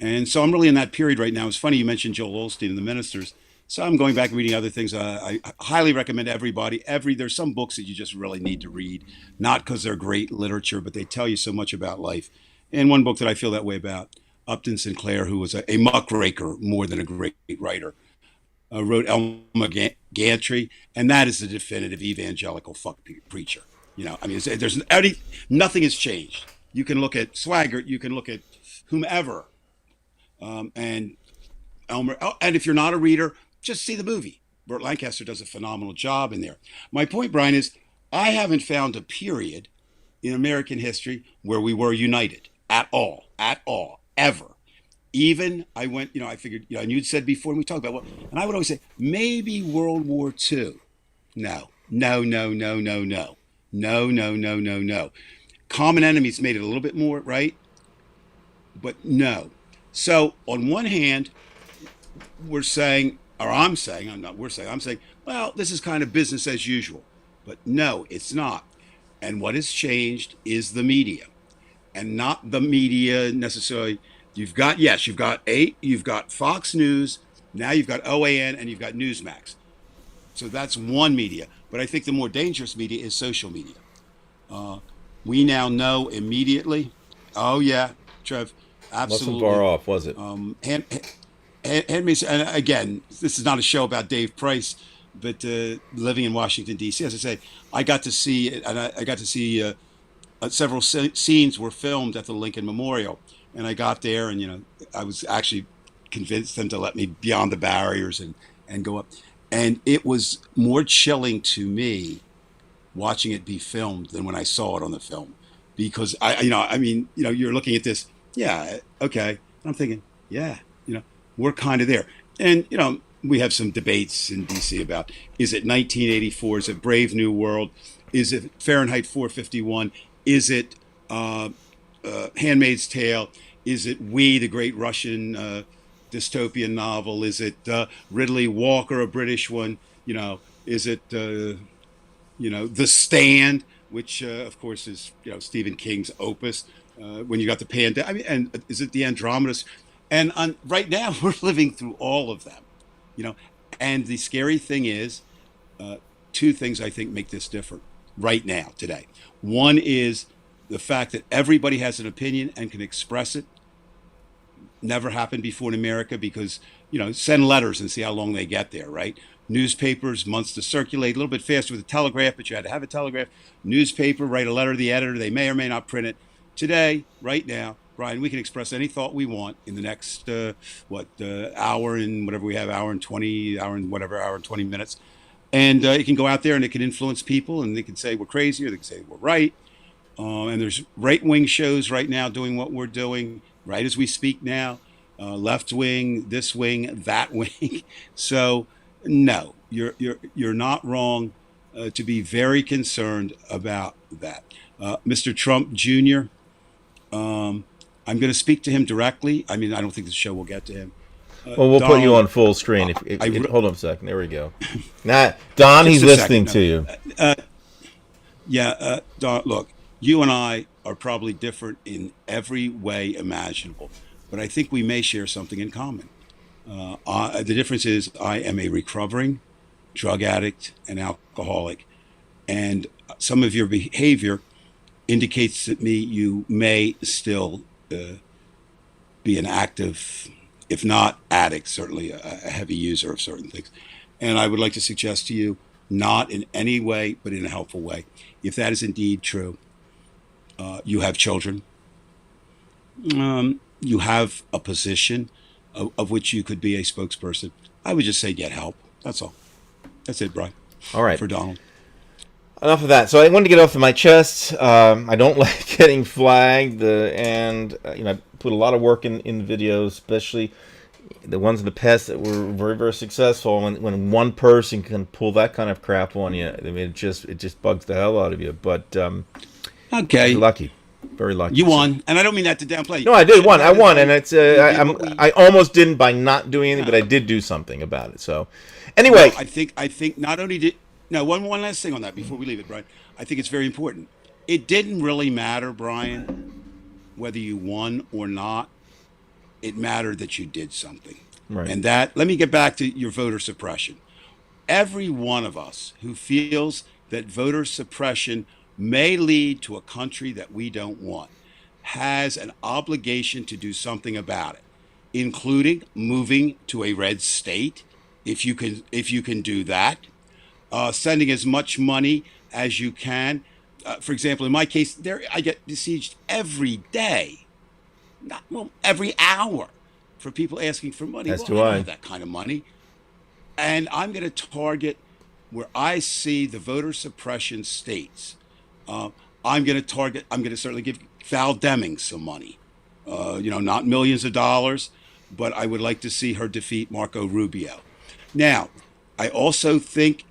And so I'm really in that period right now. It's funny you mentioned Joel Osteen and the Ministers. So I'm going back and reading other things. I highly recommend everybody. There's some books that you just really need to read, not because they're great literature, but they tell you so much about life. And one book that I feel that way about, Upton Sinclair, who was a muckraker more than a great writer, wrote Elmer Gantry, and that is the definitive evangelical fuck preacher. There's nothing has changed. You can look at Swaggart, you can look at whomever, and Elmer. And if you're not a reader, just see the movie. Burt Lancaster does a phenomenal job in there. My point, Brian, is I haven't found a period in American history where we were united at all, ever. Even I figured, and you'd said before, and we talked about, and I would always say, maybe World War II. No. Common Enemies made it a little bit more, right? But no. So on one hand, I'm saying, well, this is kind of business as usual. But no, it's not. And what has changed is the media. And not the media necessarily. You've got Fox News, now you've got OAN, and you've got Newsmax. So that's one media. But I think the more dangerous media is social media. We now know immediately. Oh yeah, Trev, absolutely. Wasn't far off, was it? And again, this is not a show about Dave Price, but living in Washington D.C. As I say, I got to see it, and I got to see several scenes were filmed at the Lincoln Memorial, and I got there, and I was actually convinced them to let me beyond the barriers and go up, and it was more chilling to me watching it be filmed than when I saw it on the film, because you're looking at this, yeah, okay, and I'm thinking, yeah, we're kind of there, and we have some debates in DC about, is it 1984, is it Brave New World, is it Fahrenheit 451? Is it Handmaid's Tale? Is it We, the great Russian dystopian novel? Is it Ridley Walker, a British one? Is it The Stand, which of course is Stephen King's opus? When you got the pandemic, and is it the Andromedas? And right now we're living through all of them, And the scary thing is, two things I think make this different right now, today. One is the fact that everybody has an opinion and can express it. Never happened before in America because, send letters and see how long they get there, right? Newspapers, months to circulate, a little bit faster with the telegraph, but you had to have a telegraph. Newspaper, write a letter to the editor. They may or may not print it. Today, right now, Brian, we can express any thought we want in the next, hour and whatever we have, hour and 20 minutes. And it can go out there and it can influence people, and they can say we're crazy or they can say we're right. And there's right-wing shows right now doing what we're doing right as we speak now. Left wing, this wing, that wing. So no, you're not wrong to be very concerned about that. Mr. Trump Jr., I'm going to speak to him directly. I don't think the show will get to him. Well, we'll put you Donald, on full screen. I re- Hold on a second. There we go. Now, Don, just he's a listening second. to you. Yeah, Don, look, you and I are probably different in every way imaginable, but I think we may share something in common. The difference is I am a recovering drug addict and alcoholic, and some of your behavior indicates to me you may still be an active, if not addict, certainly a heavy user of certain things. And I would like to suggest to you, not in any way, but in a helpful way, if that is indeed true, you have children, you have a position of which you could be a spokesperson. I would just say get help. That's all. That's it, Brian. All right. For Donald. Enough of that. So I wanted to get off of my chest. I don't like getting flagged, and I put a lot of work in the videos, especially the ones in the past that were very, very successful. When one person can pull that kind of crap on you, I mean, it just bugs the hell out of you. But Okay. you're lucky, very lucky. You won, and I don't mean that to downplay. No, I did won. I won, and it's We- I almost didn't by not doing anything, but I did do something about it. So anyway, I think not only did no one last thing on that before we leave it, Brian. I think it's very important. It didn't really matter, Brian, whether you won or not. It mattered that you did something. Right. And that, let me get back to your voter suppression. Every one of us who feels that voter suppression may lead to a country that we don't want has an obligation to do something about it, including moving to a red state, if you can do that, sending as much money as you can. For example, in my case, I get besieged every day, every hour, for people asking for money. As Well, do I don't I. have that kind of money, and I'm going to target where I see the voter suppression states. I'm going to certainly give Val Demings some money. Not millions of dollars, but I would like to see her defeat Marco Rubio. Now, I also think,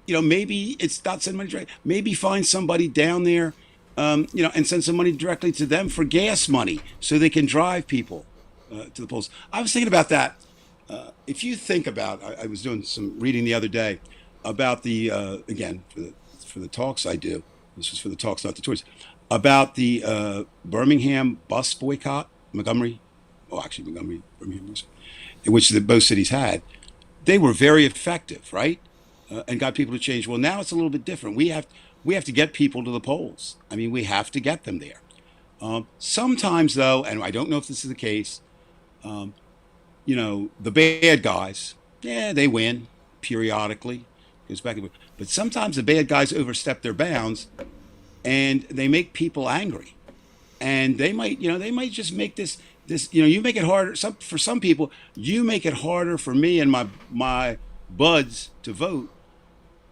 maybe it's not send money directly. Maybe find somebody down there, and send some money directly to them for gas money so they can drive people to the polls. I was thinking about that. If you think about, I was doing some reading the other day about again, for the talks I do. This was for the talks, not the tours. About the Birmingham bus boycott, Montgomery, Birmingham, in which both cities had. They were very effective, right? And got people to change. Well, now it's a little bit different. We have to get people to the polls. I mean, we have to get them there. Sometimes, though, and I don't know if this is the case, the bad guys, they win periodically. Goes back and forth. But sometimes the bad guys overstep their bounds, and they make people angry. And they might just make this. You make it harder. For some people, you make it harder for me and my buds to vote.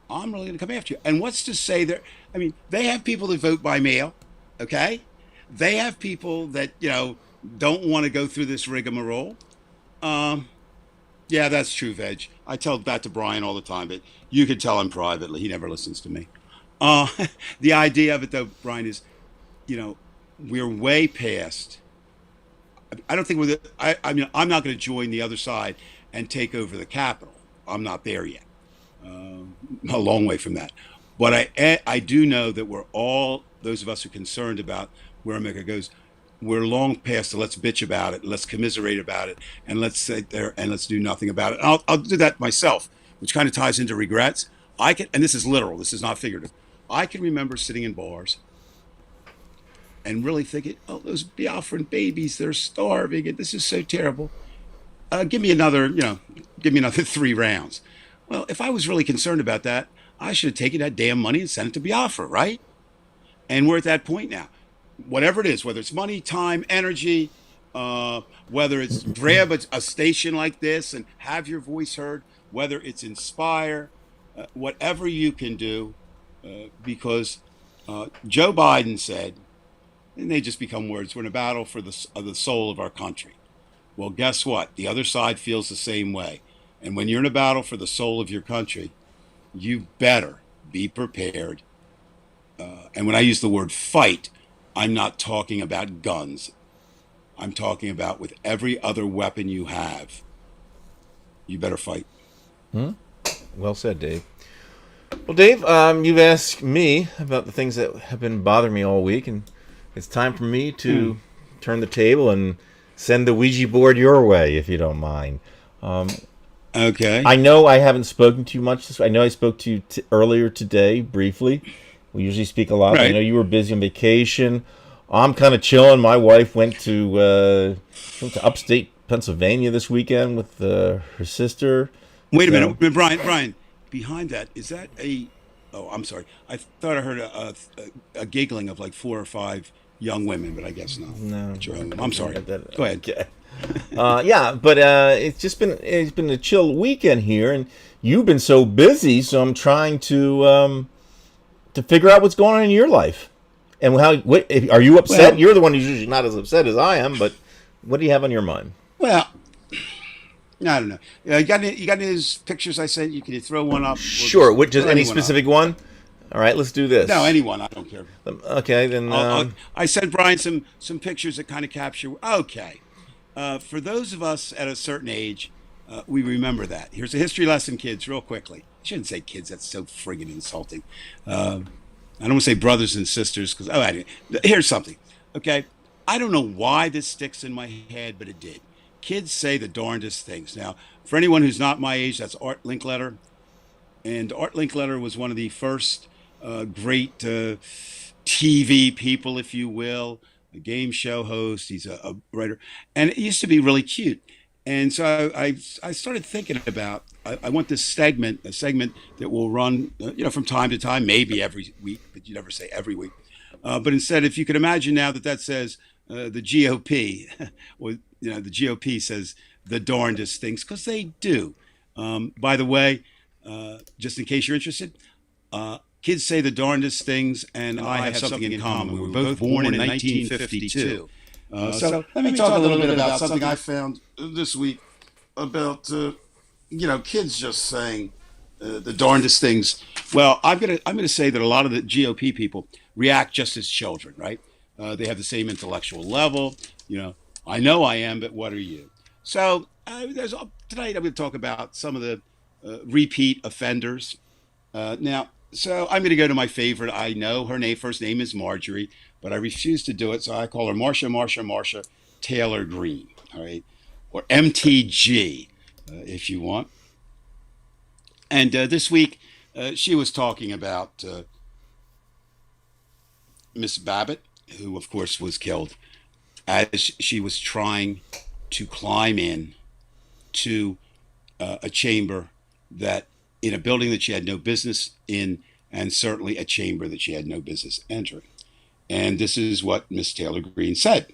I'm really going to come after you. And what's to say that? I mean, they have people that vote by mail. Okay, they have people that don't want to go through this rigmarole. Yeah, that's true, Veg. I tell that to Brian all the time, but you could tell him privately. He never listens to me. The idea of it, though, Brian, is, we're way past. I don't think I'm not going to join the other side and take over the Capitol. I'm not there yet. A long way from that. But I do know that we're all, those of us who are concerned about where America goes, we're long past the let's bitch about it, let's commiserate about it, and let's sit there and let's do nothing about it. And I'll do that myself, which kind of ties into regrets. And this is literal, this is not figurative. I can remember sitting in bars and really thinking, oh, those Biafran babies, they're starving, and this is so terrible. Give me another 3 rounds. Well, if I was really concerned about that, I should have taken that damn money and sent it to Biafra, right? And we're at that point now. Whatever it is, whether it's money, time, energy, whether it's grab a station like this and have your voice heard, whether it's inspire, whatever you can do, because Joe Biden said, and they just become words, we're in a battle for the soul of our country. Well, guess what? The other side feels the same way. And when you're in a battle for the soul of your country, you better be prepared. And when I use the word fight, I'm not talking about guns. I'm talking about with every other weapon you have, you better fight. Well said, Dave. Well, Dave, you've asked me about the things that have been bothering me all week, and it's time for me to turn the table and send the Ouija board your way, if you don't mind. Okay. I know I haven't spoken to you much. I know I spoke to you earlier today, briefly. We usually speak a lot. I Right. know you were busy on vacation. I'm kind of chilling. My wife went to upstate Pennsylvania this weekend with her sister. Wait a So minute, Brian. Behind that, is that a? Oh, I'm sorry. I thought I heard a giggling of like 4 or 5 young women, but I guess not. no, At your home. I'm sorry. Go ahead. Okay. Yeah, but it's been a chill weekend here, and you've been so busy. So I'm trying to figure out what's going on in your life, and are you upset? Well, You're the one who's usually not as upset as I am, but what do you have on your mind? well, I don't know. You got any of those pictures I sent? You can throw one up, or Sure. just Which is throw any anyone up. specific one? All right, let's do this. No, anyone. I don't care. Okay, then. I sent Brian some pictures that kind of capture. Okay, for those of us at a certain age, we remember that. Here's a history lesson, kids, real quickly. I shouldn't say kids. That's so friggin' insulting. I don't want to say brothers and sisters because here's something. Okay, I don't know why this sticks in my head, but it did. Kids say the darndest things. Now, for anyone who's not my age, that's Art Linkletter, and Art Linkletter was one of the first great TV people, if you will, a game show host. He's a writer, and it used to be really cute. And so I started thinking about I want this a segment that will run from time to time, maybe every week, but you never say every week. But instead, if you could imagine now that says the GOP, well, the GOP says the darndest things because they do. By the way, just in case you're interested, kids say the darndest things, and I have something in common. We were both born in 1952. So let me talk a little bit about something I found this week about kids just saying the darndest things. Well, I'm gonna say that a lot of the GOP people react just as children, right? They have the same intellectual level. I know I am, but what are you? So tonight I'm going to talk about some of the repeat offenders. Now, so I'm going to go to my favorite. I know her first name is Marjorie, but I refuse to do it, so I call her Marsha Taylor Greene, all right, or MTG, if you want. And this week, she was talking about Miss Babbitt, who, of course, was killed as she was trying to climb in to a chamber in a building that she had no business in, and certainly a chamber that she had no business entering. And this is what Miss Taylor Greene said.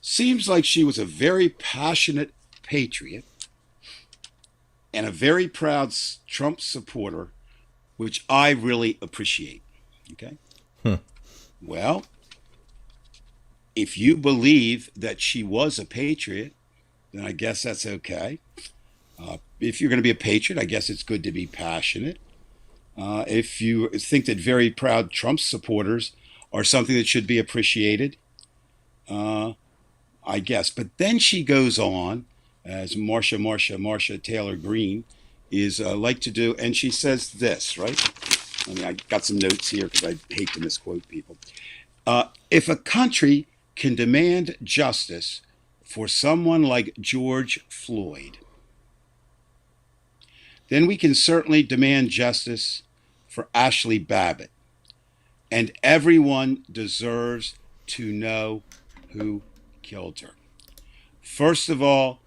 Seems like she was a very passionate patriot and a very proud Trump supporter, which I really appreciate. Okay? Well, if you believe that she was a patriot, then I guess that's okay. If you're going to be a patriot, I guess it's good to be passionate. If you think that very proud Trump supporters are something that should be appreciated, I guess. But then she goes on, as Marsha Taylor Greene is like to do, and she says this, right? I got some notes here because I hate to misquote people. If a country can demand justice for someone like George Floyd, then we can certainly demand justice for Ashley Babbitt. And everyone deserves to know who killed her. First of all,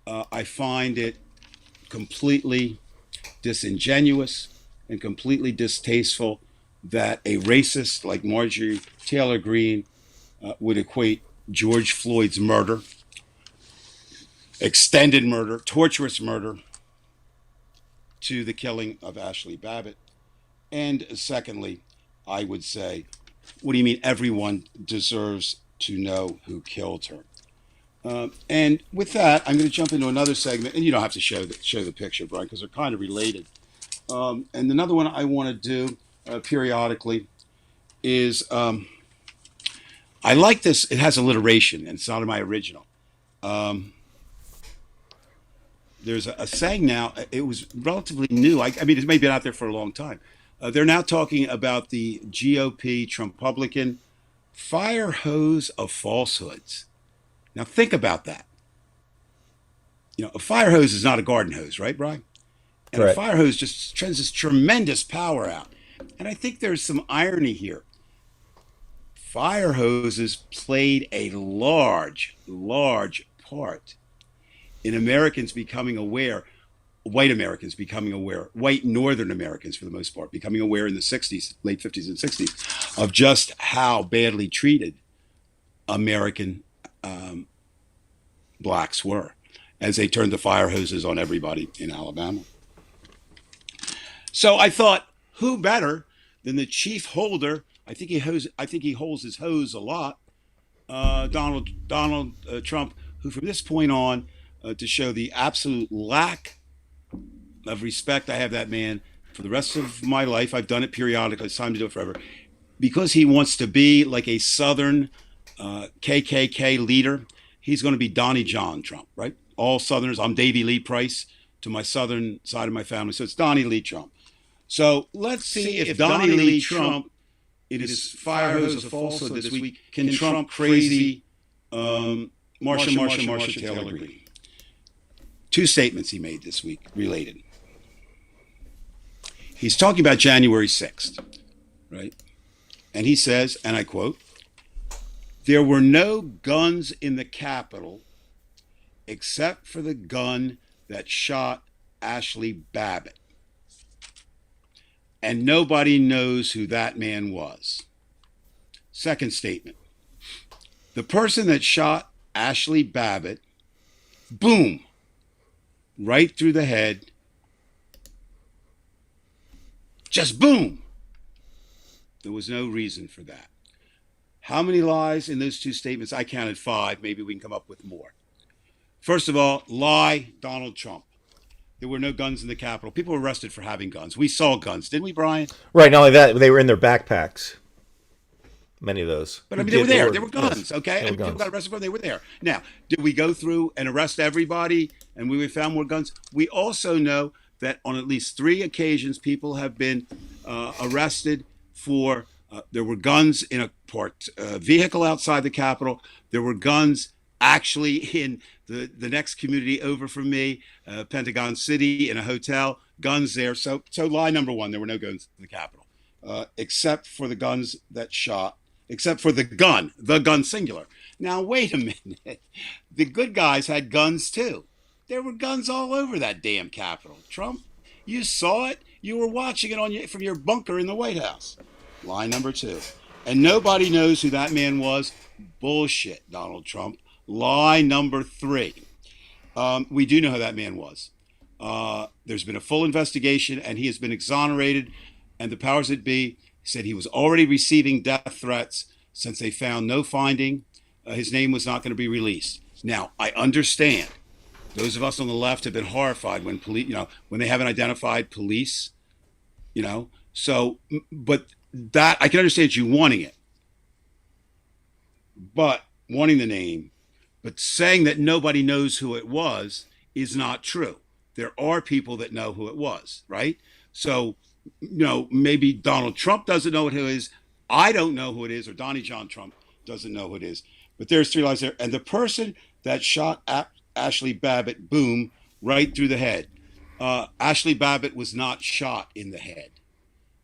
I find it completely disingenuous and completely distasteful that a racist like Marjorie Taylor Greene would equate George Floyd's murder, extended murder, torturous murder, to the killing of Ashley Babbitt. And secondly, I would say, what do you mean everyone deserves to know who killed her? And with that, I'm going to jump into another segment, and you don't have to show the picture, Brian, because they're kind of related. And another one I want to do periodically is I like this. It has alliteration, and it's not in my original. there's a saying now. It was relatively new. I mean, it's maybe been out there for a long time. They're now talking about the GOP Trump-Republican fire hose of falsehoods. Now think about that. A fire hose is not a garden hose, right, Brian? And a Right. fire hose just sends this tremendous power out. And I think there's some irony here. Fire hoses played a large, large part in Americans becoming aware, white Americans becoming aware, white Northern Americans for the most part, becoming aware in the 60s, late 50s and 60s, of just how badly treated American blacks were as they turned the fire hoses on everybody in Alabama. So I thought, who better than the chief holder? I think he holds his hose a lot. Donald Trump, who from this point on, to show the absolute lack of respect I have that man for the rest of my life. I've done it periodically. It's time to do it forever. Because he wants to be like a Southern KKK leader, he's going to be Donnie John Trump, right? All Southerners. I'm Davy Lee Price to my Southern side of my family. So it's Donnie Lee Trump. So let's see if Donnie Lee Trump, in his fire hose of falsehood this week, can Trump crazy Marsha Taylor Greene. Two statements he made this week related. He's talking about January 6th, right? And he says, and I quote, "There were no guns in the Capitol except for the gun that shot Ashley Babbitt. And nobody knows who that man was." Second statement. "The person that shot Ashley Babbitt, boom, right through the head. Just boom. There was no reason for that." How many lies in those two statements? I counted 5. Maybe we can come up with more. First of all, lie, Donald Trump. There were no guns in the Capitol. People were arrested for having guns. We saw guns, didn't we, Brian? Right. Not only that, they were in their backpacks. Many of those. But I mean, they were there. There were yes, guns, okay? there were And people guns. got arrested for them. They were there. Now, did we go through and arrest everybody and we found more guns? We also know that on at least 3 occasions, people have been arrested for, there were guns in a parked vehicle outside the Capitol. There were guns actually in the next community over from me, Pentagon City, in a hotel, guns there. So lie number 1, there were no guns in the Capitol, except for the guns that shot, except for the gun singular. Now, wait a minute. The good guys had guns too. There were guns all over that damn Capitol. Trump, you saw it. You were watching it from your bunker in the White House. Lie number 2. And nobody knows who that man was. Bullshit, Donald Trump. Lie number 3. We do know who that man was. There's been a full investigation, and he has been exonerated. And the powers that be said he was already receiving death threats since they found no finding. His name was not going to be released. Now, I understand. Those of us on the left have been horrified when police, when they haven't identified police, So, but that I can understand you wanting it, but wanting the name, but saying that nobody knows who it was is not true. There are people that know who it was, right? So, maybe Donald Trump doesn't know who it is. I don't know who it is, or Donnie John Trump doesn't know who it is. But there's 3 lies there. And the person that shot Ashley Babbitt, boom, right through the head. Ashley Babbitt was not shot in the head.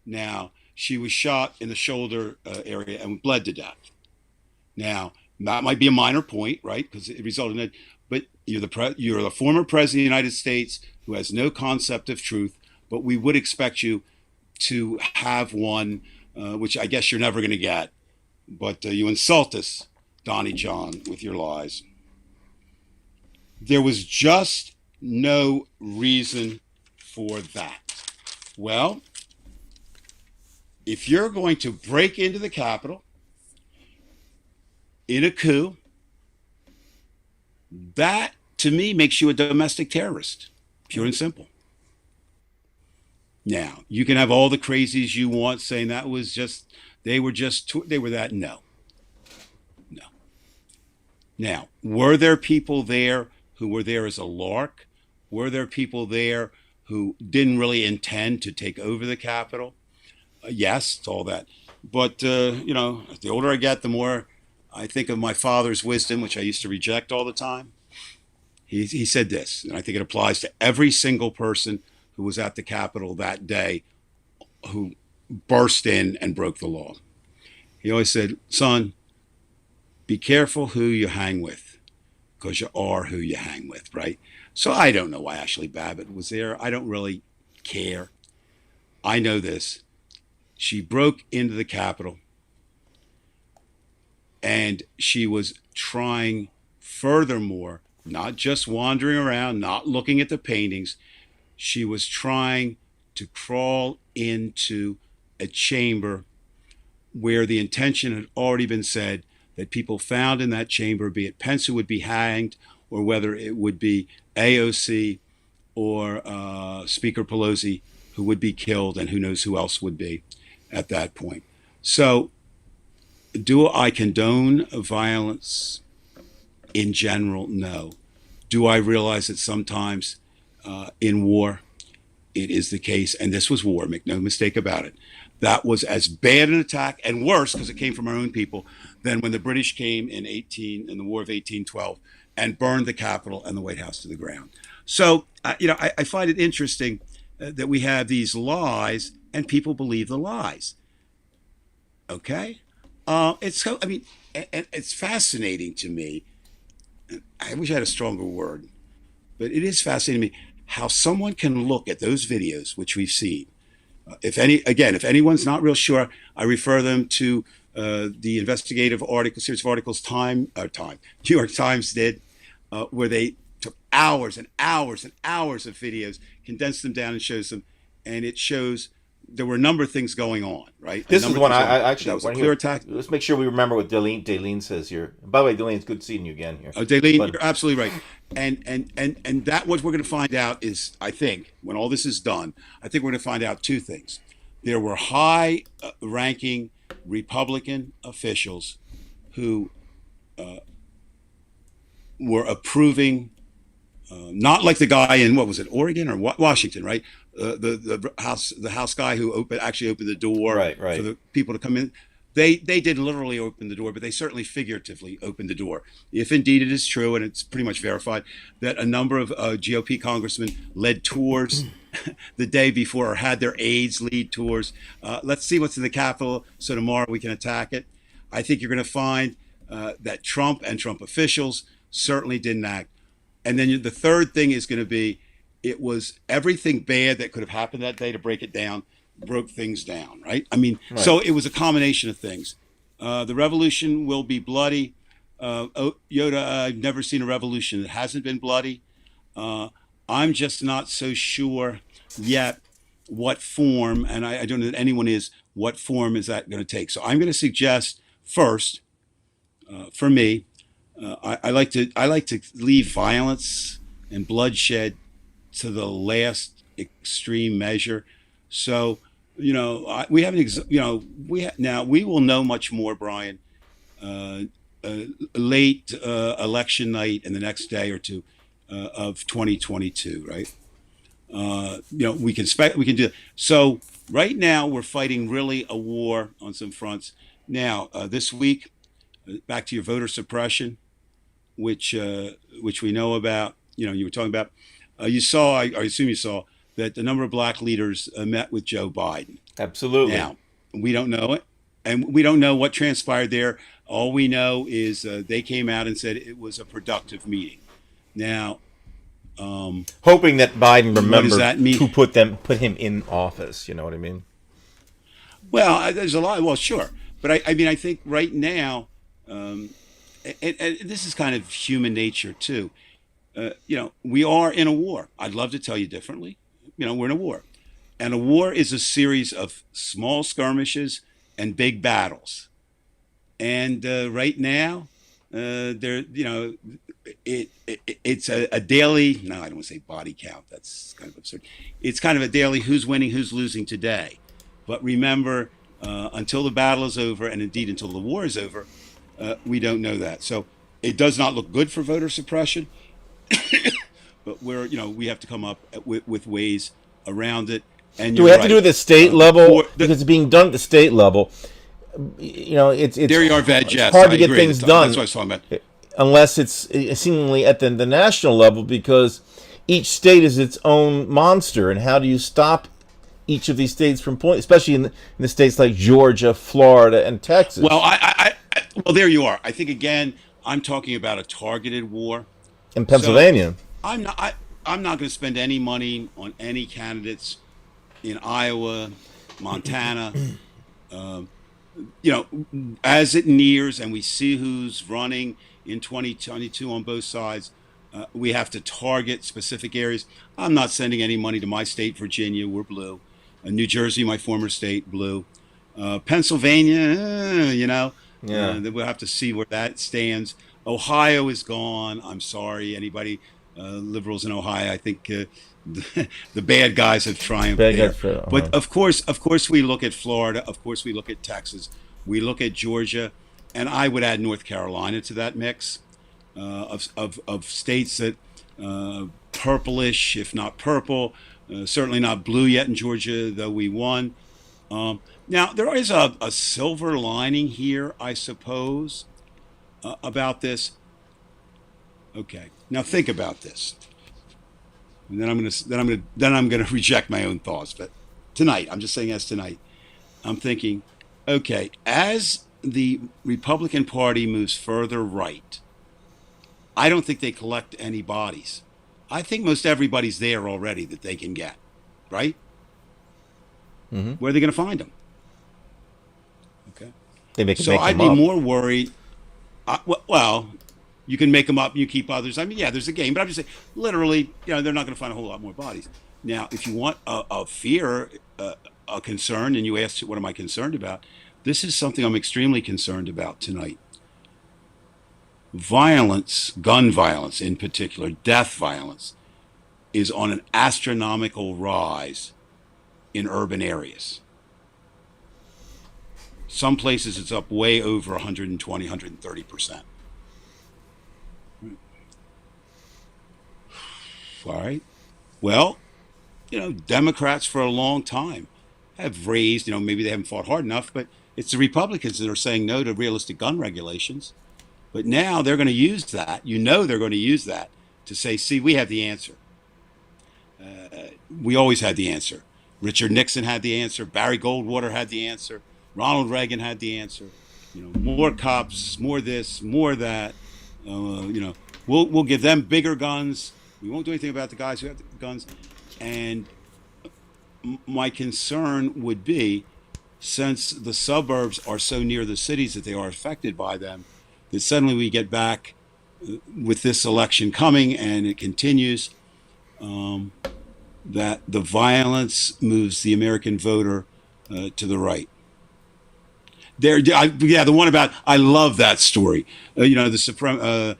Now, she was shot in the shoulder area and bled to death. Now, that might be a minor point, right? Because it resulted in it. But you're the former president of the United States who has no concept of truth. But we would expect you to have one, which I guess you're never going to get. But you insult us, Donnie John, with your lies. There was just no reason for that. Well, if you're going to break into the Capitol in a coup, that to me makes you a domestic terrorist, pure and simple. Now, you can have all the crazies you want saying that was just, they were that. No. Now, were there people there who were there as a lark? Were there people there who didn't really intend to take over the Capitol? Yes, it's all that. But, the older I get, the more I think of my father's wisdom, which I used to reject all the time. He said this, and I think it applies to every single person who was at the Capitol that day who burst in and broke the law. He always said, son, be careful who you hang with, because you are who you hang with, right? So I don't know why Ashley Babbitt was there. I don't really care. I know this. She broke into the Capitol, and she was trying, furthermore, not just wandering around, not looking at the paintings. She was trying to crawl into a chamber where the intention had already been said that people found in that chamber, be it Pence who would be hanged, or whether it would be AOC or Speaker Pelosi who would be killed, and who knows who else would be at that point. So do I condone violence in general? No. Do I realize that sometimes in war it is the case, and this was war, make no mistake about it, that was as bad an attack, and worse because it came from our own people, than when the British came in the War of 1812 and burned the Capitol and the White House to the ground. So, I find it interesting that we have these lies and people believe the lies. Okay? It's fascinating to me. I wish I had a stronger word, but it is fascinating to me how someone can look at those videos, which we've seen. If anyone's not real sure, I refer them to the investigative series of articles New York Times did, where they took hours and hours and hours of videos, condensed them down and shows them, and it shows there were a number of things going on, right? This is one I actually that was a clear attack. Let's make sure we remember what Daleen says here. By the way, Daleen, it's good seeing you again here. Daleen, you're absolutely right. And that what we're going to find out is, I think, when all this is done, I think we're going to find out two things. There were high-ranking Republican officials who were approving, not like the guy in, what was it, Oregon or Washington, right? The House guy who actually opened the door for the people to come in. They didn't literally open the door, but they certainly figuratively opened the door. If indeed it is true, and it's pretty much verified, that a number of GOP congressmen led tours the day before, or had their aides lead tours. Let's see what's in the Capitol so tomorrow we can attack it. I think you're going to find that Trump and Trump officials certainly didn't act. And then the third thing is going to be, it was everything bad that could have happened that day to break it down, broke things down, right? So it was a combination of things. The revolution will be bloody. Yoda, I've never seen a revolution that hasn't been bloody. I'm just not so sure yet what form, and I don't know that anyone is, what form is that going to take? So I'm going to suggest first, for me, I like to leave violence and bloodshed to the last extreme measure. So, we will know much more, Brian, late election night and the next day or two of 2022, right? We can do that. So right now we're fighting really a war on some fronts. Now, this week, back to your voter suppression, which we know about, you were talking about. You saw, I assume you saw, that the number of black leaders met with Joe Biden. Absolutely. Now, we don't know it, and we don't know what transpired there. All we know is they came out and said it was a productive meeting. Now, hoping that Biden remembers who put him in office. You know what I mean? Well, there's a lot. Well, sure, but I think right now, and this is kind of human nature too. We are in a war. I'd love to tell you differently. We're in a war. And a war is a series of small skirmishes and big battles. And right now, it's a daily, no, I don't want to say body count. That's kind of absurd. It's kind of a daily who's winning, who's losing today. But remember, until the battle is over, and indeed until the war is over, we don't know that. So it does not look good for voter suppression. but we have to come up with ways around it. And Do you're we have to right. do it at the state level? Because it's being done at the state level. It's there you are, Veg. it's Yes, hard I to get agree. things That's done what I was talking about. unless it's seemingly at the national level, because each state is its own monster. And how do you stop each of these states from point, especially in the states like Georgia, Florida, and Texas? Well, well, there you are. I think again, I'm talking about a targeted war. In So Pennsylvania. I'm not going to spend any money on any candidates in Iowa, Montana. As it nears and we see who's running in 2022 on both sides, we have to target specific areas. I'm not sending any money to my state, Virginia. We're blue. New Jersey, my former state, blue. Pennsylvania, Yeah. then we'll have to see where that stands. Ohio is gone. I'm sorry, anybody, liberals in Ohio. I think the bad guys have triumphed Bad there. guys for- But of course, we look at Florida. Of course, we look at Texas. We look at Georgia, and I would add North Carolina to that mix of states that purplish, if not purple, certainly not blue yet in Georgia, though we won. Now, there is a silver lining here, I suppose, about this. Okay, now think about this. And then I'm gonna reject my own thoughts. But tonight, I'm just saying as tonight, I'm thinking, okay, as the Republican Party moves further right, I don't think they collect any bodies. I think most everybody's there already that they can get, right? Mm-hmm. Where are they going to find them? Okay. They make So make I'd them be up. more worried. Well, you can make them up, you keep others. I mean, yeah, there's a game, but I'm just saying, literally, they're not going to find a whole lot more bodies. Now, if you want a fear, a concern, and you asked, what am I concerned about? This is something I'm extremely concerned about tonight. Violence, gun violence in particular, death violence, is on an astronomical rise in urban areas. Some places it's up way over 120, 130%. All right. Well, Democrats for a long time have raised, maybe they haven't fought hard enough, but it's the Republicans that are saying no to realistic gun regulations. But now they're going to use that. They're going to use that to say, see, we have the answer. We always had the answer. Richard Nixon had the answer. Barry Goldwater had the answer. Ronald Reagan had the answer. More cops, more this, more that. We'll give them bigger guns. We won't do anything about the guys who have the guns. And my concern would be, since the suburbs are so near the cities that they are affected by them, that suddenly we get back with this election coming and it continues, that the violence moves the American voter to the right. The one about, I love that story. The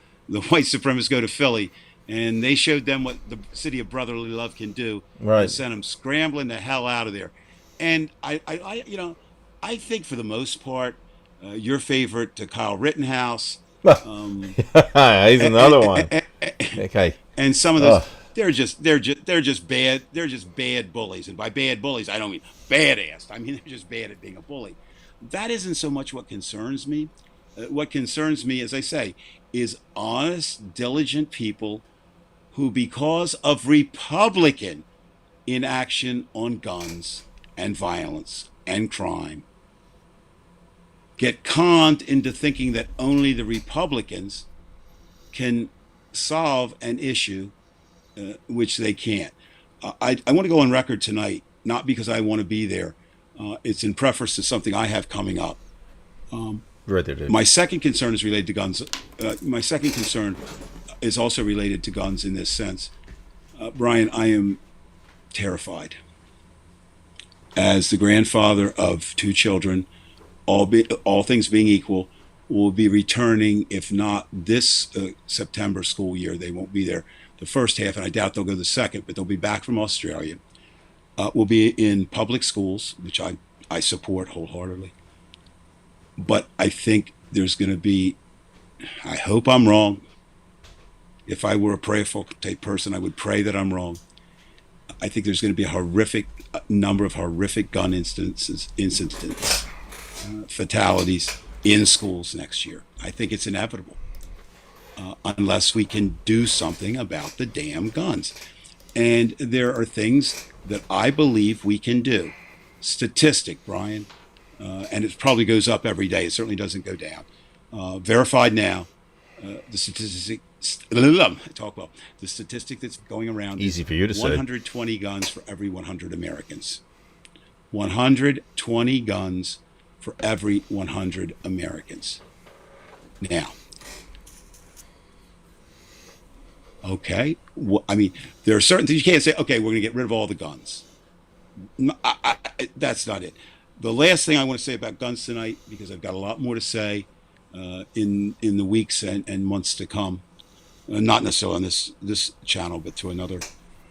white supremacists go to Philly, and they showed them what the city of brotherly love can do. Right. They sent them scrambling the hell out of there. And I think for the most part, your favorite, Kyle Rittenhouse. He's another one. Okay. And some of those, they're just bad. They're just bad bullies. And by bad bullies, I don't mean badass. I mean, they're just bad at being a bully. That isn't so much what concerns me. What concerns me, as I say, is honest, diligent people who, because of Republican inaction on guns and violence and crime, get conned into thinking that only the Republicans can solve an issue, which they can't. I want to go on record tonight, not because I want to be there. It's in preference to something I have coming up. Right there, dude. My second concern is related to guns. My second concern is also related to guns in this sense. Brian, I am terrified. As the grandfather of two children, all things being equal, will be returning, if not this September school year. They won't be there the first half, and I doubt they'll go the second, but they'll be back from Australia. Will be in public schools, which I support wholeheartedly. But I think there's going to be, I hope I'm wrong, If I were a prayerful type person, I would pray that I'm wrong. I think there's going to be a horrific number of horrific gun incidents, fatalities in schools next year. I think it's inevitable, unless we can do something about the damn guns. And there are things that I believe we can do. Statistic, Brian, and it probably goes up every day. It certainly doesn't go down. Verified now. The statistic. Talk well. The statistic that's going around. Easy for you to say. 120 guns for every 100 Americans. 120 guns for every 100 Americans. Now, okay. I mean, there are certain things you can't say. Okay, we're going to get rid of all the guns. That's not it. The last thing I want to say about guns tonight, because I've got a lot more to say in the weeks and months to come, not necessarily on this channel, but to another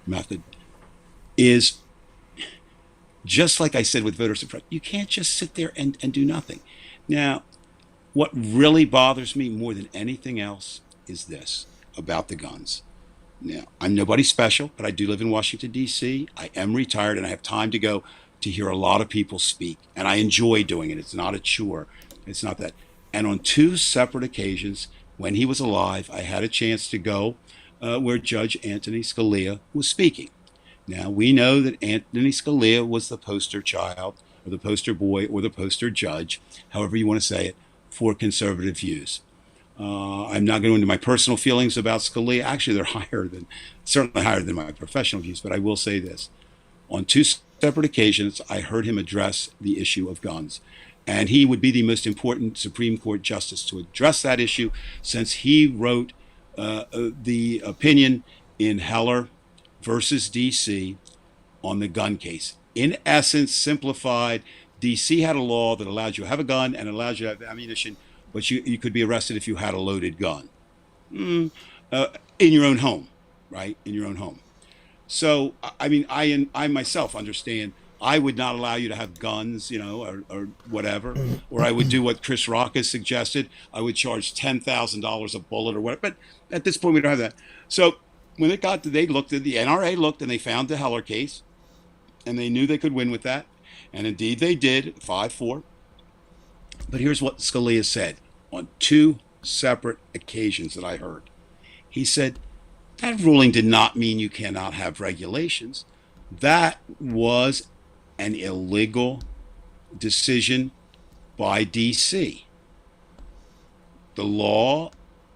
method, is just like I said with voter suppression. You can't just sit there and do nothing. Now, what really bothers me more than anything else is this about the guns. Now, I'm nobody special, but I do live in Washington, D.C. I am retired, and I have time to go to hear a lot of people speak, and I enjoy doing it. It's not a chore. It's not that. And on two separate occasions, when he was alive, I had a chance to go where Judge Anthony Scalia was speaking. Now, we know that Anthony Scalia was the poster child, or the poster boy, or the poster judge, however you want to say it, for conservative views. I'm not going to go into my personal feelings about Scalia. Actually, they're certainly higher than my professional views, but I will say this. On two separate occasions, I heard him address the issue of guns. And he would be the most important Supreme Court justice to address that issue, since he wrote the opinion in Heller versus D.C. on the gun case. In essence, simplified, D.C. had a law that allowed you to have a gun and allows you to have ammunition, but you could be arrested if you had a loaded gun in your own home, right? In your own home. So, I mean, I myself understand I would not allow you to have guns, or whatever, or I would do what Chris Rock has suggested. I would charge $10,000 a bullet or whatever. But at this point, we don't have that. So when it got to, the NRA looked and they found the Heller case, and they knew they could win with that. And indeed they did, 5-4. But here's what Scalia said on two separate occasions that I heard. He said, that ruling did not mean you cannot have regulations. That was an illegal decision by D.C. The law,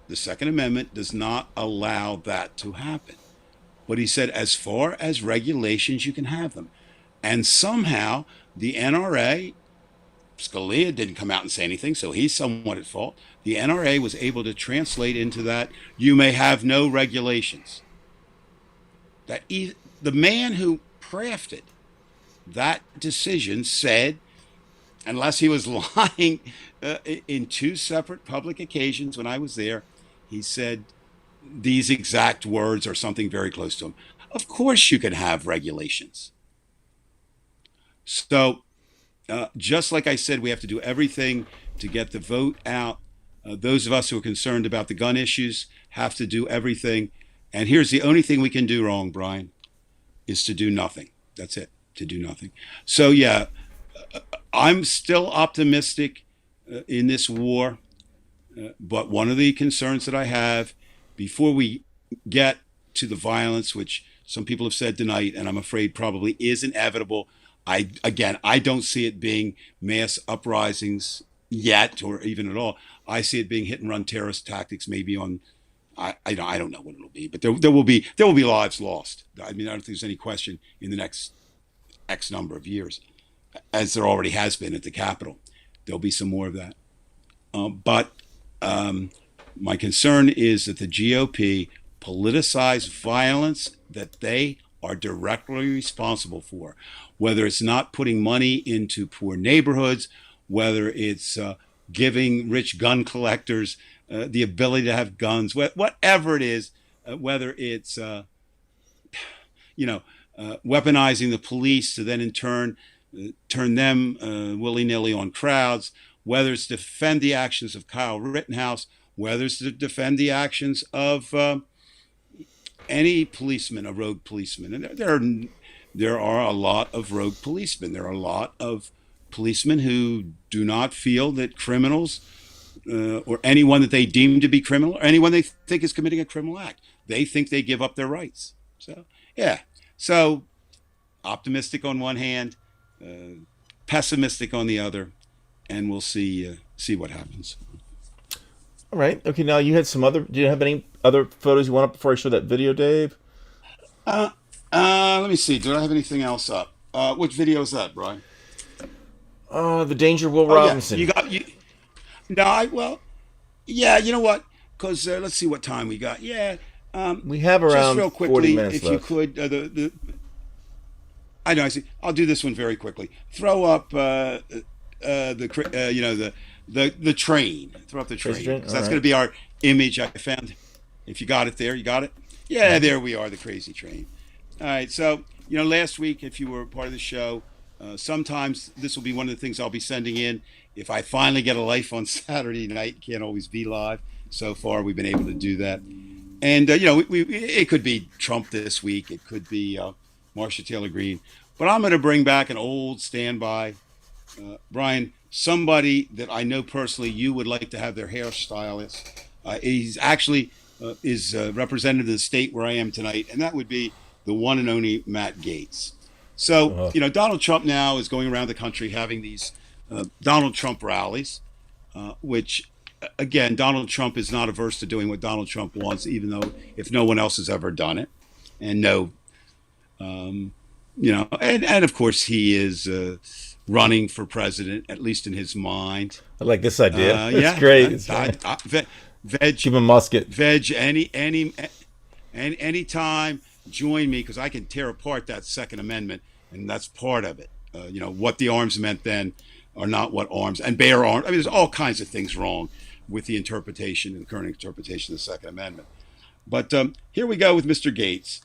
the Second Amendment, does not allow that to happen. But he said, as far as regulations, you can have them. And somehow the NRA, Scalia didn't come out and say anything, so he's somewhat at fault. The NRA was able to translate into that, you may have no regulations. That the man who crafted that decision said, unless he was lying in two separate public occasions when I was there, he said these exact words or something very close to them. Of course you can have regulations. So just like I said, we have to do everything to get the vote out. Those of us who are concerned about the gun issues have to do everything. And here's the only thing we can do wrong, Brian, is to do nothing. That's it, to do nothing. So yeah, I'm still optimistic in this war. But one of the concerns that I have, before we get to the violence, which some people have said tonight, and I'm afraid probably is inevitable, I don't see it being mass uprisings yet, or even at all. I see it being hit and run terrorist tactics, maybe on, I don't know what it'll be, but there will be lives lost. I mean, I don't think there's any question in the next X number of years, as there already has been at the Capitol. There'll be some more of that. But my concern is that the GOP politicize violence that they are directly responsible for, whether it's not putting money into poor neighborhoods, whether it's giving rich gun collectors the ability to have guns, whatever it is, whether it's weaponizing the police to then in turn turn them willy-nilly on crowds, whether it's to defend the actions of Kyle Rittenhouse, whether it's to defend the actions of any policeman a rogue policeman, and there are a lot of rogue policemen. There are a lot of policemen who do not feel that criminals or anyone that they deem to be criminal or anyone they think is committing a criminal act, they think they give up their rights. So yeah, so optimistic on one hand, pessimistic on the other, and we'll see what happens. All right. Okay. Now you had some other. Do you have any other photos you want up before I show that video, Dave? Let me see. Do I have anything else up? Which video is that, Brian? The Danger Will Oh yeah, Robinson. you got you. No, well, yeah. You know what? Because let's see what time we got. Yeah. We have Just around real 40 quickly, minutes if you left. could, I know. I see. I'll do this one very quickly. Throw up the train. Throw up the Crazy train Train? because All that's right. going to be our image. I found. If you got it there, you got it. Yeah, there we are. The crazy train. All right. So last week, if you were part of the show, sometimes this will be one of the things I'll be sending in. If I finally get a life on Saturday night, can't always be live. So far, we've been able to do that. And it could be Trump this week. It could be Marcia Taylor Greene. But I'm going to bring back an old standby, Brian. Somebody that I know personally, you would like to have their hairstylist. He's actually is represented in the state where I am tonight, and that would be the one and only Matt Gaetz. So Donald Trump now is going around the country having these Donald Trump rallies, which again, Donald Trump is not averse to doing what Donald Trump wants, even though if no one else has ever done it, and and of course he is running for president, at least in his mind. I like this idea. It's Yeah, great. It's fun. veg, Give him a musket. veg, any time. Join me because I can tear apart that Second Amendment, and that's part of it. What the arms meant then are not what arms and bear arms. I mean, there's all kinds of things wrong with the interpretation and the current interpretation of the Second Amendment. But here we go with Mr. Gaetz.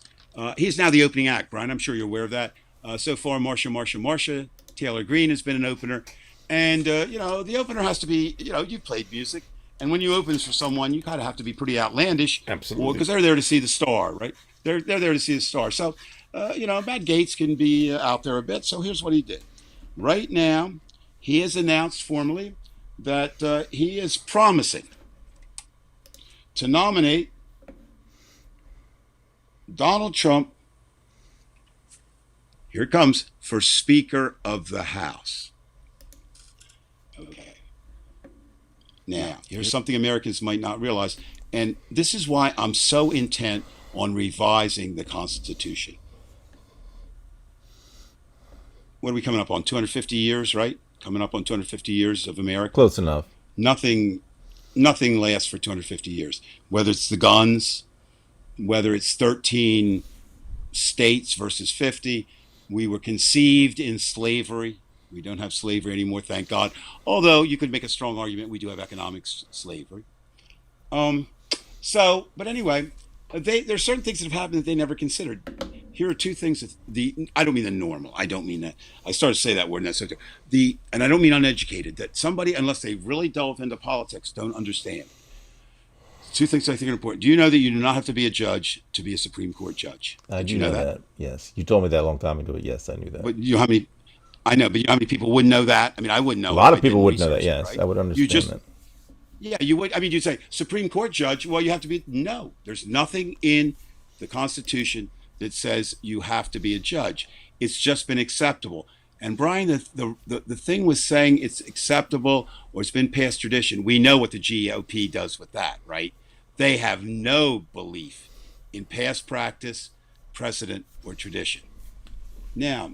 He's now the opening act, Brian. I'm sure you're aware of that. So far, Marcia Taylor Greene has been an opener. And, the opener has to be, you've played music. And when you open for someone, you kind of have to be pretty outlandish. Absolutely. Because they're there to see the star, right? They're there to see the star. So, Matt Gaetz can be out there a bit. So here's what he did. Right now, he has announced formally that he is promising to nominate Donald Trump, here it comes, for Speaker of the House. Okay. Now, here's something Americans might not realize, and this is why I'm so intent on revising the Constitution. What are we coming up on? 250 years, right? Coming up on 250 years of America. Close enough. Nothing lasts for 250 years. Whether it's the guns, whether it's 13 states versus 50, we were conceived in slavery. We don't have slavery anymore, thank God. Although you could make a strong argument we do have economic slavery. But anyway, there's certain things that have happened that they never considered. Here are two things that I don't mean the normal. I don't mean that. I started to say that word, and that's and I don't mean uneducated. That somebody, unless they really delve into politics, don't understand. Two things I think are important. Do you know that you do not have to be a judge to be a Supreme Court judge? I Did do you know that. Yes. You told me that a long time ago, but yes, I knew that. But how many? I know, but how many people wouldn't know that? I mean, I wouldn't know. A lot if of I people didn't would know that, research it, yes. right? I would understand You just, that. yeah, you would. I mean, you'd say Supreme Court judge. Well, you have to be. No, there's nothing in the Constitution that says you have to be a judge. It's just been acceptable. And Brian, the thing with saying it's acceptable or it's been past tradition, we know what the GOP does with that, right? They have no belief in past practice, precedent, or tradition. Now,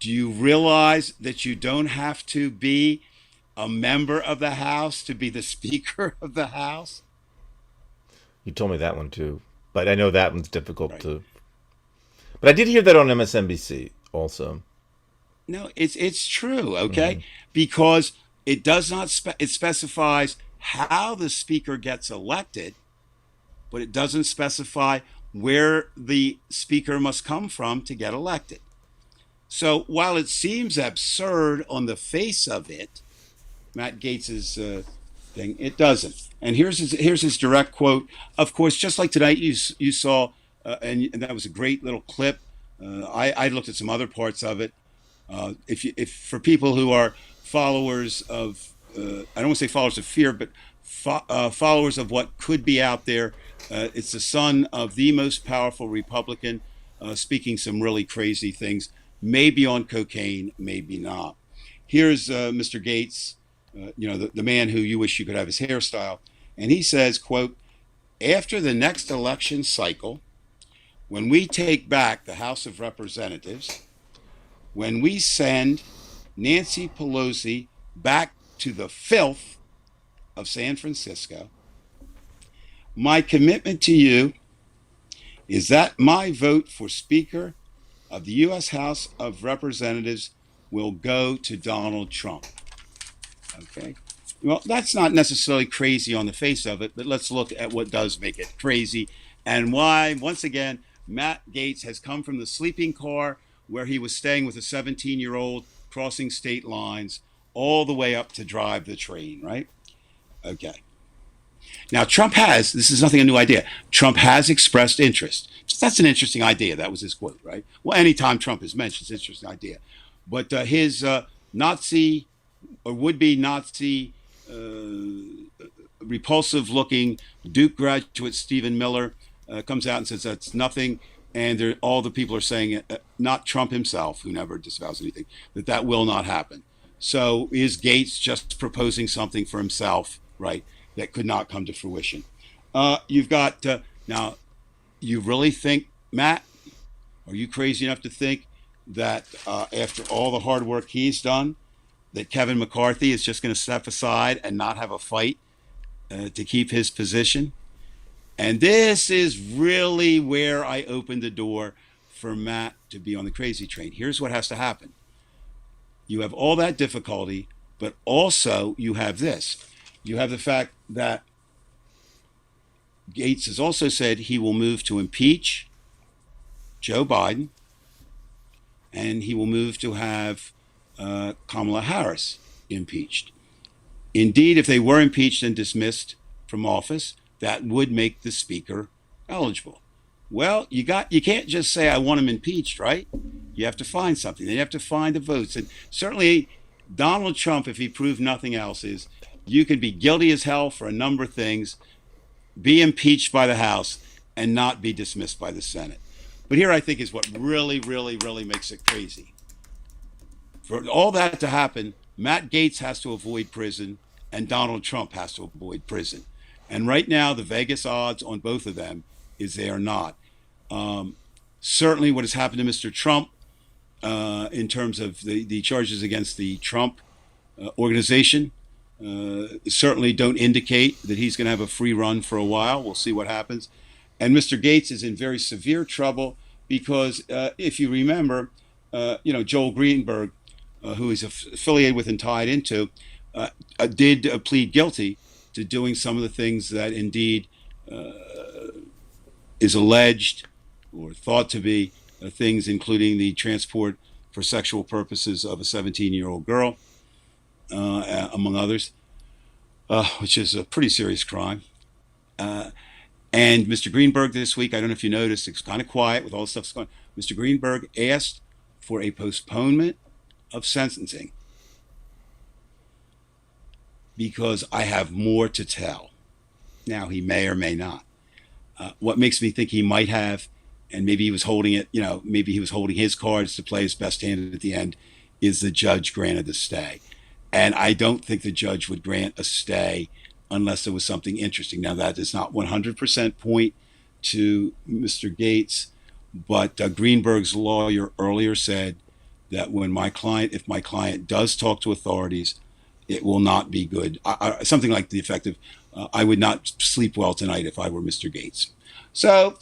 do you realize that you don't have to be a member of the House to be the Speaker of the House? You told me that one too. But I know that one's difficult Right. to. But I did hear that on MSNBC also. No, it's true, okay? Because it does not it specifies how the speaker gets elected, but it doesn't specify where the speaker must come from to get elected. So while it seems absurd on the face of it, Matt Gaetz's thing, it doesn't. And here's his direct quote. Of course, just like tonight, you saw and that was a great little clip. I looked at some other parts of it. If for people who are followers of, I don't want to say followers of fear, but followers of what could be out there, it's the son of the most powerful Republican, speaking some really crazy things, maybe on cocaine, maybe not. Here's Mr. Gates, the man who you wish you could have his hairstyle, and he says, quote, "After the next election cycle, when we take back the House of Representatives, when we send Nancy Pelosi back to the filth of San Francisco, my commitment to you is that my vote for Speaker of the U.S. House of Representatives will go to Donald Trump." Okay. Well, that's not necessarily crazy on the face of it, but let's look at what does make it crazy and why, once again, Matt Gaetz has come from the sleeping car where he was staying with a 17-year-old crossing state lines all the way up to drive the train, right? Okay. Now, this is nothing a new idea. Trump has expressed interest. So that's an interesting idea. That was his quote, right? Well, anytime Trump is mentioned, it's an interesting idea. But his Nazi or would-be Nazi, repulsive-looking Duke graduate Stephen Miller comes out and says that's nothing. And all the people are saying, not Trump himself, who never disavows anything, that will not happen. So is Gaetz just proposing something for himself, right, that could not come to fruition? You've got, now, you really think, Matt, are you crazy enough to think that after all the hard work he's done, that Kevin McCarthy is just going to step aside and not have a fight to keep his position? And this is really where I opened the door for Matt to be on the crazy train. Here's what has to happen. You have all that difficulty, but also you have this. You have the fact that Gaetz has also said he will move to impeach Joe Biden, and he will move to have Kamala Harris impeached. Indeed, if they were impeached and dismissed from office, that would make the speaker eligible. Well, you can't just say I want him impeached, right? You have to find something. Then you have to find the votes. And certainly Donald Trump, if he proved nothing else, is you can be guilty as hell for a number of things, be impeached by the House, and not be dismissed by the Senate. But here I think is what really, really, really makes it crazy. For all that to happen, Matt Gaetz has to avoid prison, and Donald Trump has to avoid prison. And right now, the Vegas odds on both of them is they are not. Certainly what has happened to Mr. Trump in terms of the charges against the Trump organization certainly don't indicate that he's going to have a free run for a while. We'll see what happens. And Mr. Gaetz is in very severe trouble because if you remember, Joel Greenberg, who he's affiliated with and tied into, did plead guilty to doing some of the things that indeed is alleged or thought to be things, including the transport for sexual purposes of a 17-year-old girl, among others, which is a pretty serious crime. And Mr. Greenberg this week, I don't know if you noticed, it's kind of quiet with all the stuff that's going on. Mr. Greenberg asked for a postponement of sentencing because I have more to tell. Now, he may or may not. What makes me think he might have, and maybe he was holding it, maybe he was holding his cards to play his best hand at the end, is the judge granted the stay. And I don't think the judge would grant a stay unless there was something interesting. Now, that does not 100% point to Mr. Gaetz, but Greenberg's lawyer earlier said that if my client does talk to authorities, it will not be good. Something like the effect of, I would not sleep well tonight if I were Mr. Gaetz. So,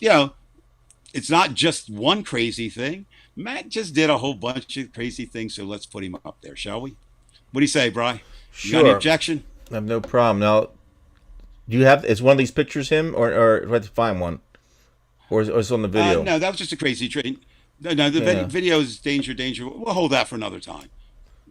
it's not just one crazy thing. Matt just did a whole bunch of crazy things, so let's put him up there, shall we? What do you say, Bri? You got any objection? I have no problem. Now, is one of these pictures him, or do I have to find one? Or is it on the video? No, that was just a crazy train. No, the video is danger. We'll hold that for another time.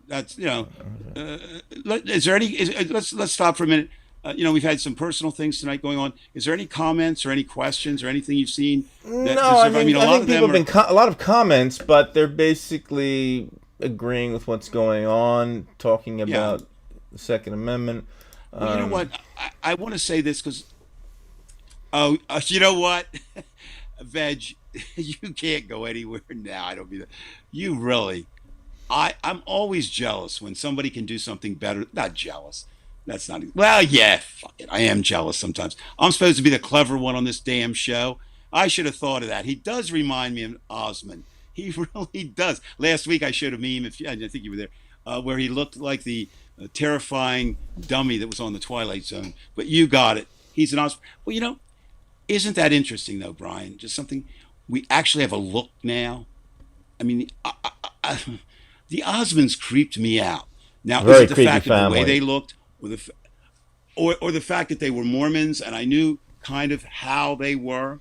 That's, is there any, let's stop for a minute. we've had some personal things tonight going on. Is there any comments or any questions or anything you've seen that No, I deserve? mean, A I lot think of people them have been a lot of comments, but they're basically agreeing with what's going on, talking about the Second Amendment. Well, you know what? I want to say this because, you know what? Veg, you can't go anywhere now. I don't mean that. You really, I'm always jealous when somebody can do something better. Not jealous. That's not, well, yeah, fuck it. I am jealous sometimes. I'm supposed to be the clever one on this damn show. I should have thought of that. He does remind me of Osmond. He really does. Last week I showed a meme, I think you were there, where he looked like the terrifying dummy that was on the Twilight Zone. But you got it. He's an Osmond. Well, isn't that interesting though, Brian? Just something, we actually have a look now. I mean, the Osmonds creeped me out. Now, is Very it the creepy fact of the way family. they looked, or the fact that they were Mormons and I knew kind of how they were?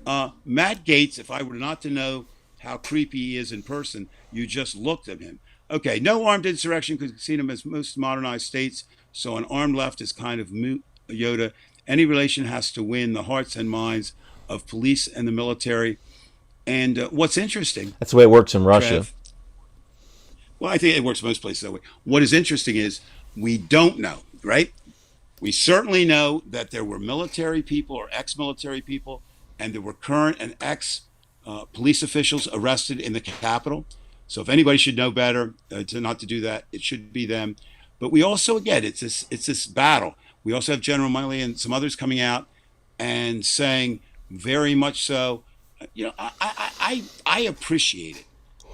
Matt Gaetz, if I were not to know how creepy he is in person, you just looked at him. Okay, no armed insurrection could see him as most modernized states, so an armed left is kind of moot, Yoda. Any relation has to win the hearts and minds of police and the military. And what's interesting, That's the way it works in Russia. Trev, well, I think it works most places that way. What is interesting is we don't know, right? We certainly know that there were military people or ex-military people, and there were current and ex-police officials arrested in the Capitol. So if anybody should know better not to do that, it should be them. But we also, again, it's this battle. We also have General Milley and some others coming out and saying very much so. I appreciate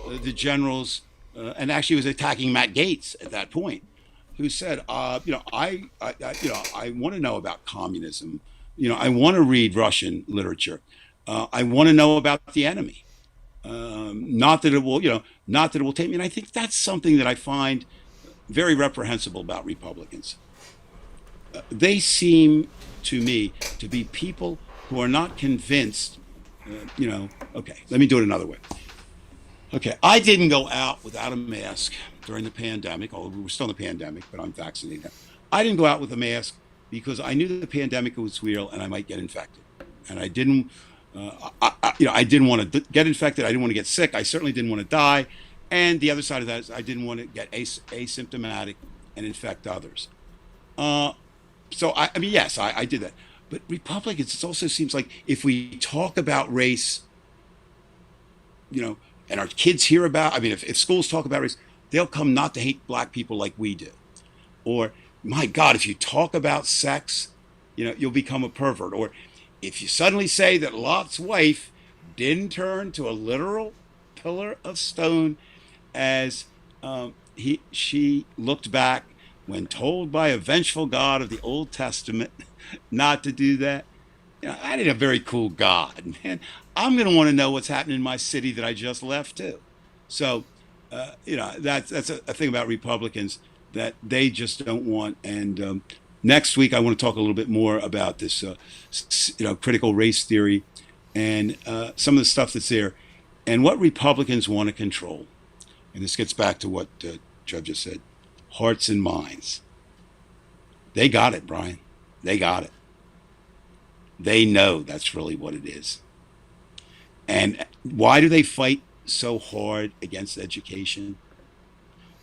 it. The generals, and actually was attacking Matt Gaetz at that point, who said, I want to know about communism. I want to read Russian literature. I want to know about the enemy. Not that it will take me. And I think that's something that I find very reprehensible about Republicans. They seem to me to be people who are not convinced. Okay, let me do it another way. Okay, I didn't go out without a mask during the pandemic, although we were still in the pandemic, but I'm vaccinated now. I didn't go out with a mask because I knew that the pandemic was real and I might get infected. And I didn't, I didn't want to get infected. I didn't want to get sick. I certainly didn't want to die. And the other side of that is I didn't want to get asymptomatic and infect others. So yes, I did that. But Republicans, it also seems like if we talk about race, and our kids hear about, if schools talk about race, they'll come not to hate black people like we do. Or, my God, if you talk about sex, you'll become a pervert. Or if you suddenly say that Lot's wife didn't turn to a literal pillar of stone as she looked back when told by a vengeful God of the Old Testament not to do that. I need a very cool God, man. I'm going to want to know what's happening in my city that I just left too. So, that's a thing about Republicans that they just don't want. And next week, I want to talk a little bit more about this, critical race theory and some of the stuff that's there and what Republicans want to control. And this gets back to what Trev just said, hearts and minds. They got it, Brian. They got it. They know that's really what it is. And why do they fight so hard against education?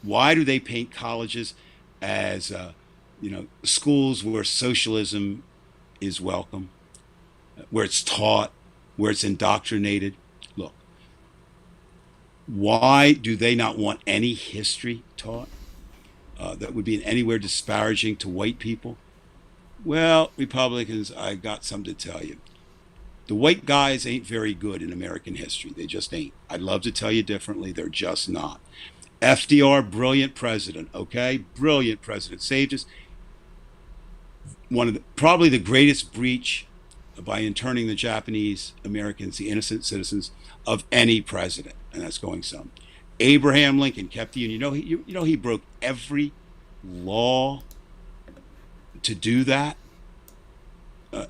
Why do they paint colleges as, schools where socialism is welcome, where it's taught, where it's indoctrinated? Look, why do they not want any history taught that would be in anywhere disparaging to white people? Well, Republicans, I got something to tell you. The white guys ain't very good in American history. They just ain't. I'd love to tell you differently. They're just not. FDR, brilliant president, okay? Brilliant president. Saved us. Probably the greatest breach by interning the Japanese Americans, the innocent citizens, of any president. And that's going some. Abraham Lincoln kept the Union. He broke every law to do that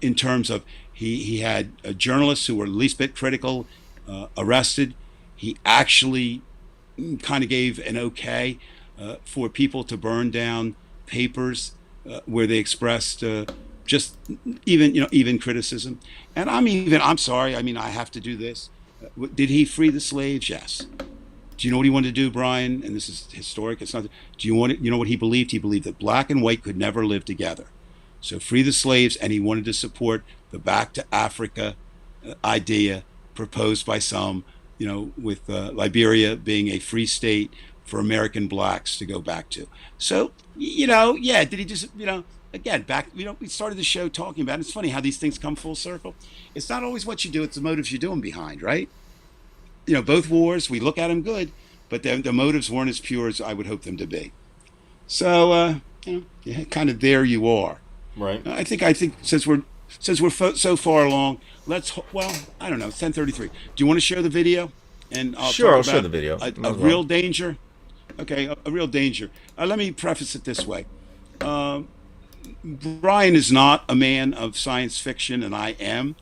in terms of he had journalists who were least bit critical arrested. He actually kind of gave an okay for people to burn down papers where they expressed just even criticism. And I'm sorry. I mean, I have to do this. Did he free the slaves? Yes. Do you know what he wanted to do, Brian? And this is historic. It's not. Do you know what he believed? He believed that black and white could never live together. So free the slaves, and he wanted to support the back to Africa idea proposed by some, with Liberia being a free state for American blacks to go back to. So, did he just, again, back, we started the show talking about it. It's funny how these things come full circle. It's not always what you do, it's the motives you're doing behind, right? Both wars, we look at them good, but the motives weren't as pure as I would hope them to be. So, kind of there you are. Right. I think since we're so far along, I don't know, it's 10:33. Do you want to share the video? And I'll share the video. A real danger. Okay, a real danger. Let me preface it this way. Brian is not a man of science fiction, and I am.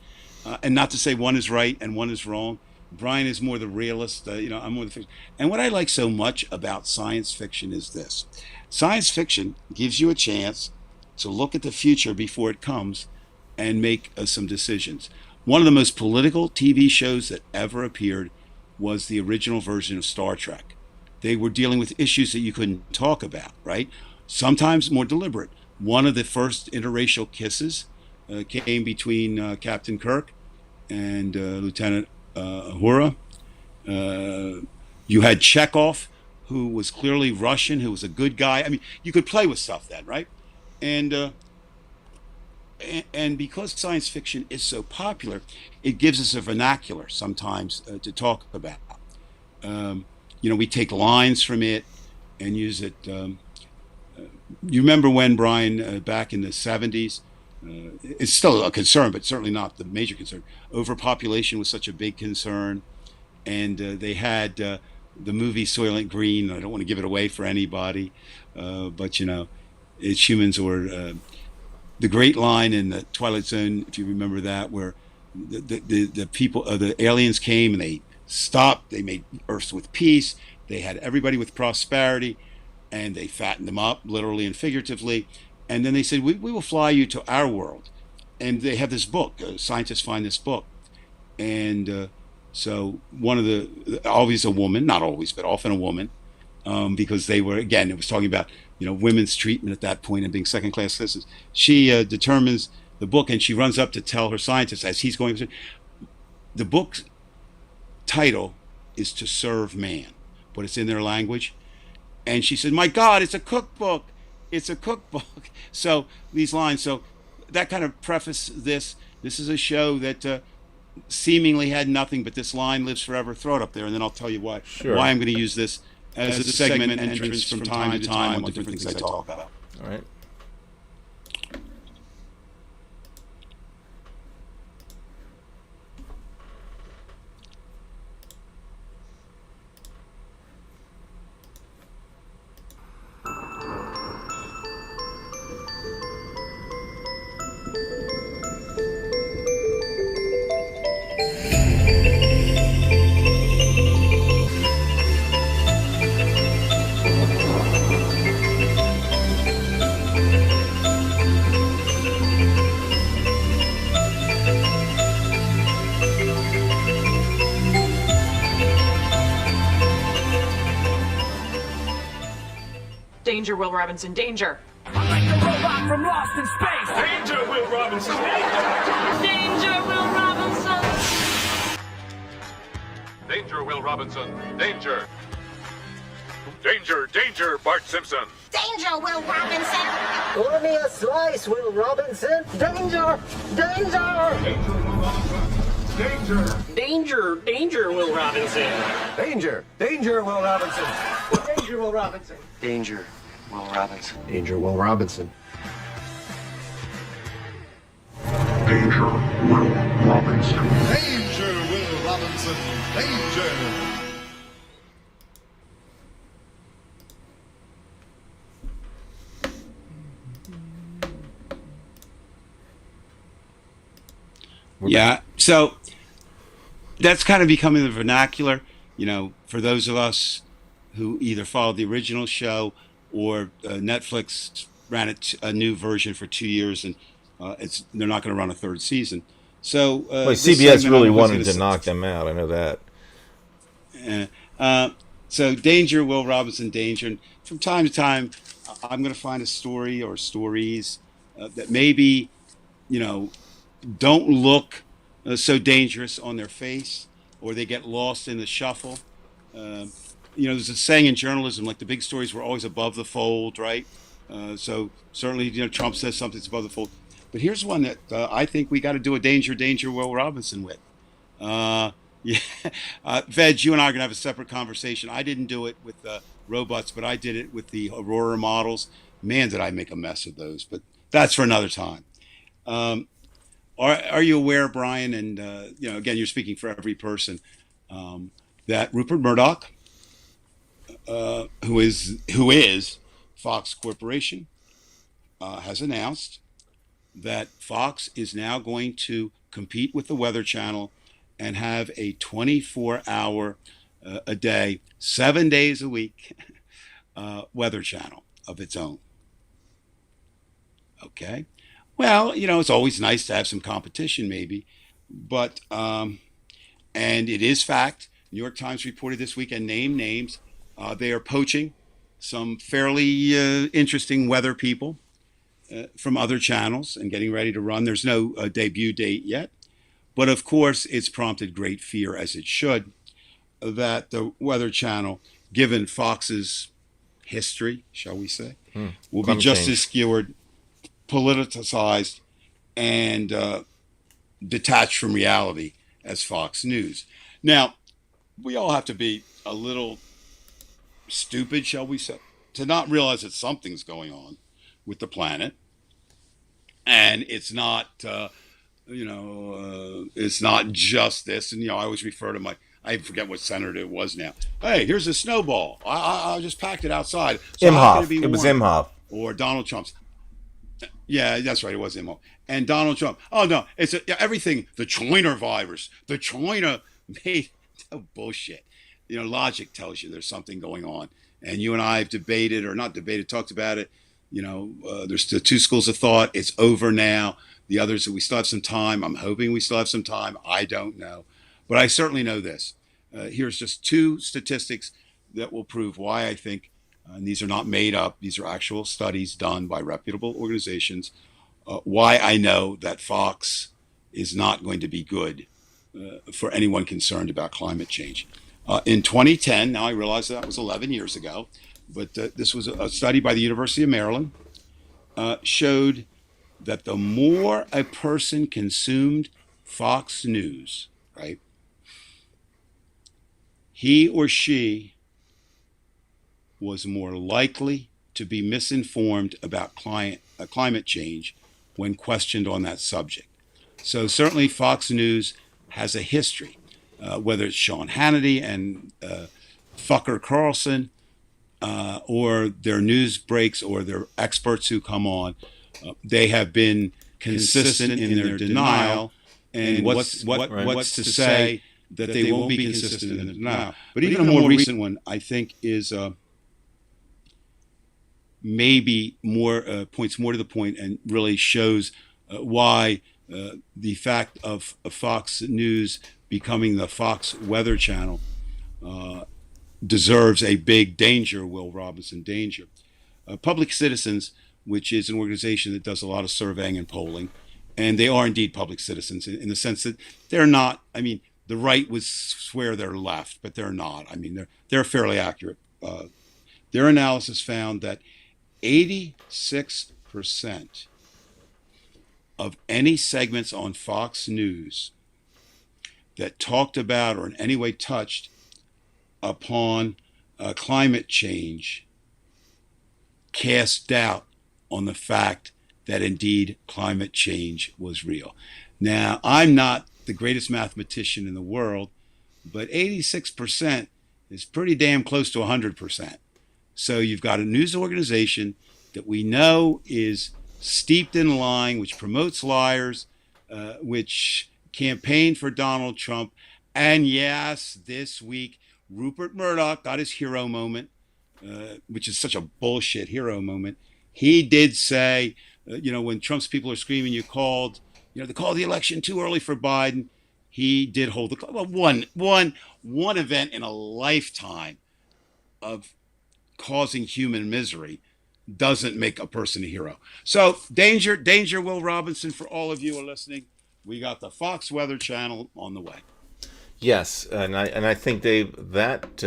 And not to say one is right and one is wrong. Brian is more the realist. I'm more the fiction. And what I like so much about science fiction is this. Science fiction gives you a chance to look at the future before it comes and make some decisions. One of the most political TV shows that ever appeared was the original version of Star Trek. They were dealing with issues that you couldn't talk about, right? Sometimes more deliberate. One of the first interracial kisses came between Captain Kirk and Lieutenant Uhura. You had Chekhov, who was clearly Russian, who was a good guy. I mean, you could play with stuff then, right? And because science fiction is so popular, it gives us a vernacular sometimes to talk about. We take lines from it and use it. You remember when, Brian, back in the 70s, it's still a concern, but certainly not the major concern. Overpopulation was such a big concern, and they had the movie Soylent Green. I don't want to give it away for anybody, but it's humans or the great line in the Twilight Zone, if you remember that, where the people, the aliens came and they stopped. They made Earth with peace. They had everybody with prosperity, and they fattened them up, literally and figuratively. And then they said, we will fly you to our world. And they have this book. Scientists find this book. And so one of always a woman, not always, but often a woman, because they were, again, it was talking about, women's treatment at that point and being second-class citizens. She determines the book, and she runs up to tell her scientist as he's going through. The book's title is To Serve Man, but it's in their language. And she said, my God, it's a cookbook. It's a cookbook. So these lines, so that kind of preface this. This is a show that seemingly had nothing, but this line lives forever. Throw it up there, and then I'll tell you why I'm going to use this as a segment and entrance from time to time on different things I talk about. All right. Danger, Will Robinson, danger! I'm like the robot from Lost in Space! Danger, Will Robinson! Danger, Will Robinson! Danger, Will Robinson. Danger. Danger, danger, Bart Simpson. Danger, Will Robinson! Pour me a slice, Will Robinson! Danger! Danger! Danger. Danger, danger, Will Robinson! Danger! Danger, Will Robinson! Danger, Will Robinson! Danger, Will Robinson. Danger, Will Robinson! Danger, Will Robinson. Danger, Will Robinson. Danger. Yeah, so that's kind of becoming the vernacular, for those of us who either followed the original show or Netflix ran a new version for 2 years, and they're not going to run a third season. So Well, this CBS segment, really I'm always wanted going to knock them out. I know that. so Danger, Will Robinson, Danger. And from time to time, I'm going to find a story or stories that maybe, you know, don't look so dangerous on their face, or they get lost in the shuffle. There's a saying in journalism, like the big stories were always above the fold, right? So certainly, Trump says something's above the fold. But here's one that I think we got to do a Danger, Will Robinson with. Yeah, Veg, you and I are going to have a separate conversation. I didn't do it with robots, but I did it with the Aurora models. Man, did I make a mess of those, but that's for another time. Are you aware, Brian, and again, you're speaking for every person, that Rupert Murdoch, who is Fox Corporation, has announced that Fox is now going to compete with the Weather Channel and have a 24-hour a day, 7 days a week Weather Channel of its own. Okay. Well, it's always nice to have some competition, maybe, but and it is fact. New York Times reported this week and named names. They are poaching some fairly interesting weather people from other channels and getting ready to run. There's no debut date yet, but of course, it's prompted great fear, as it should, that the Weather Channel, given Fox's history, shall we say, will be just as skewered, politicized, and detached from reality as Fox News. Now, we all have to be a little stupid, shall we say, to not realize that something's going on with the planet, and it's not, it's not just this. And I always refer to I forget what senator it was now. Hey, here's a snowball. I just packed it outside. So Imhoff. It was Imhoff. Or Donald Trump's. Yeah, that's right. It was Imhoff. And Donald Trump. Oh no, it's everything. The China virus. The China made bullshit. Logic tells you there's something going on, and you and I have debated, or not debated, talked about it. There's the two schools of thought. It's over now. The others, we still have some time. I'm hoping we still have some time. I don't know, but I certainly know this. Here's just two statistics that will prove why I think, and these are not made up. These are actual studies done by reputable organizations. Why I know that Fox is not going to be good for anyone concerned about climate change. In 2010, now I realize that was 11 years ago, but this was a study by the University of Maryland, showed that the more a person consumed Fox News, right, he or she was more likely to be misinformed about climate change when questioned on that subject. So certainly Fox News has a history, whether it's Sean Hannity and Fucker Carlson, or their news breaks, or their experts who come on. They have been consistent in their denial, and what's to say that they won't be consistent in their denial. But even a more recent one, I think, is maybe more points more to the point, and really shows why the fact of Fox News becoming the Fox Weather Channel deserves a big danger, Will Robinson, danger. Public Citizens, which is an organization that does a lot of surveying and polling, and they are indeed public citizens in the sense that they're not, the right would swear they're left, but they're not. They're fairly accurate. Their analysis found that 86% of any segments on Fox News that talked about or in any way touched upon climate change cast doubt on the fact that indeed climate change was real. Now, I'm not the greatest mathematician in the world, but 86% is pretty damn close to 100%. So you've got a news organization that we know is steeped in lying, which promotes liars, which campaigned for Donald Trump. And yes, this week, Rupert Murdoch got his hero moment, which is such a bullshit hero moment. he did say, when Trump's people are screaming, they called the election too early for Biden. He did hold the well, one event in a lifetime of causing human misery doesn't make a person a hero. So danger, Will Robinson, for all of you who are listening. We got the Fox Weather Channel on the way. Yes, and I think, Dave, that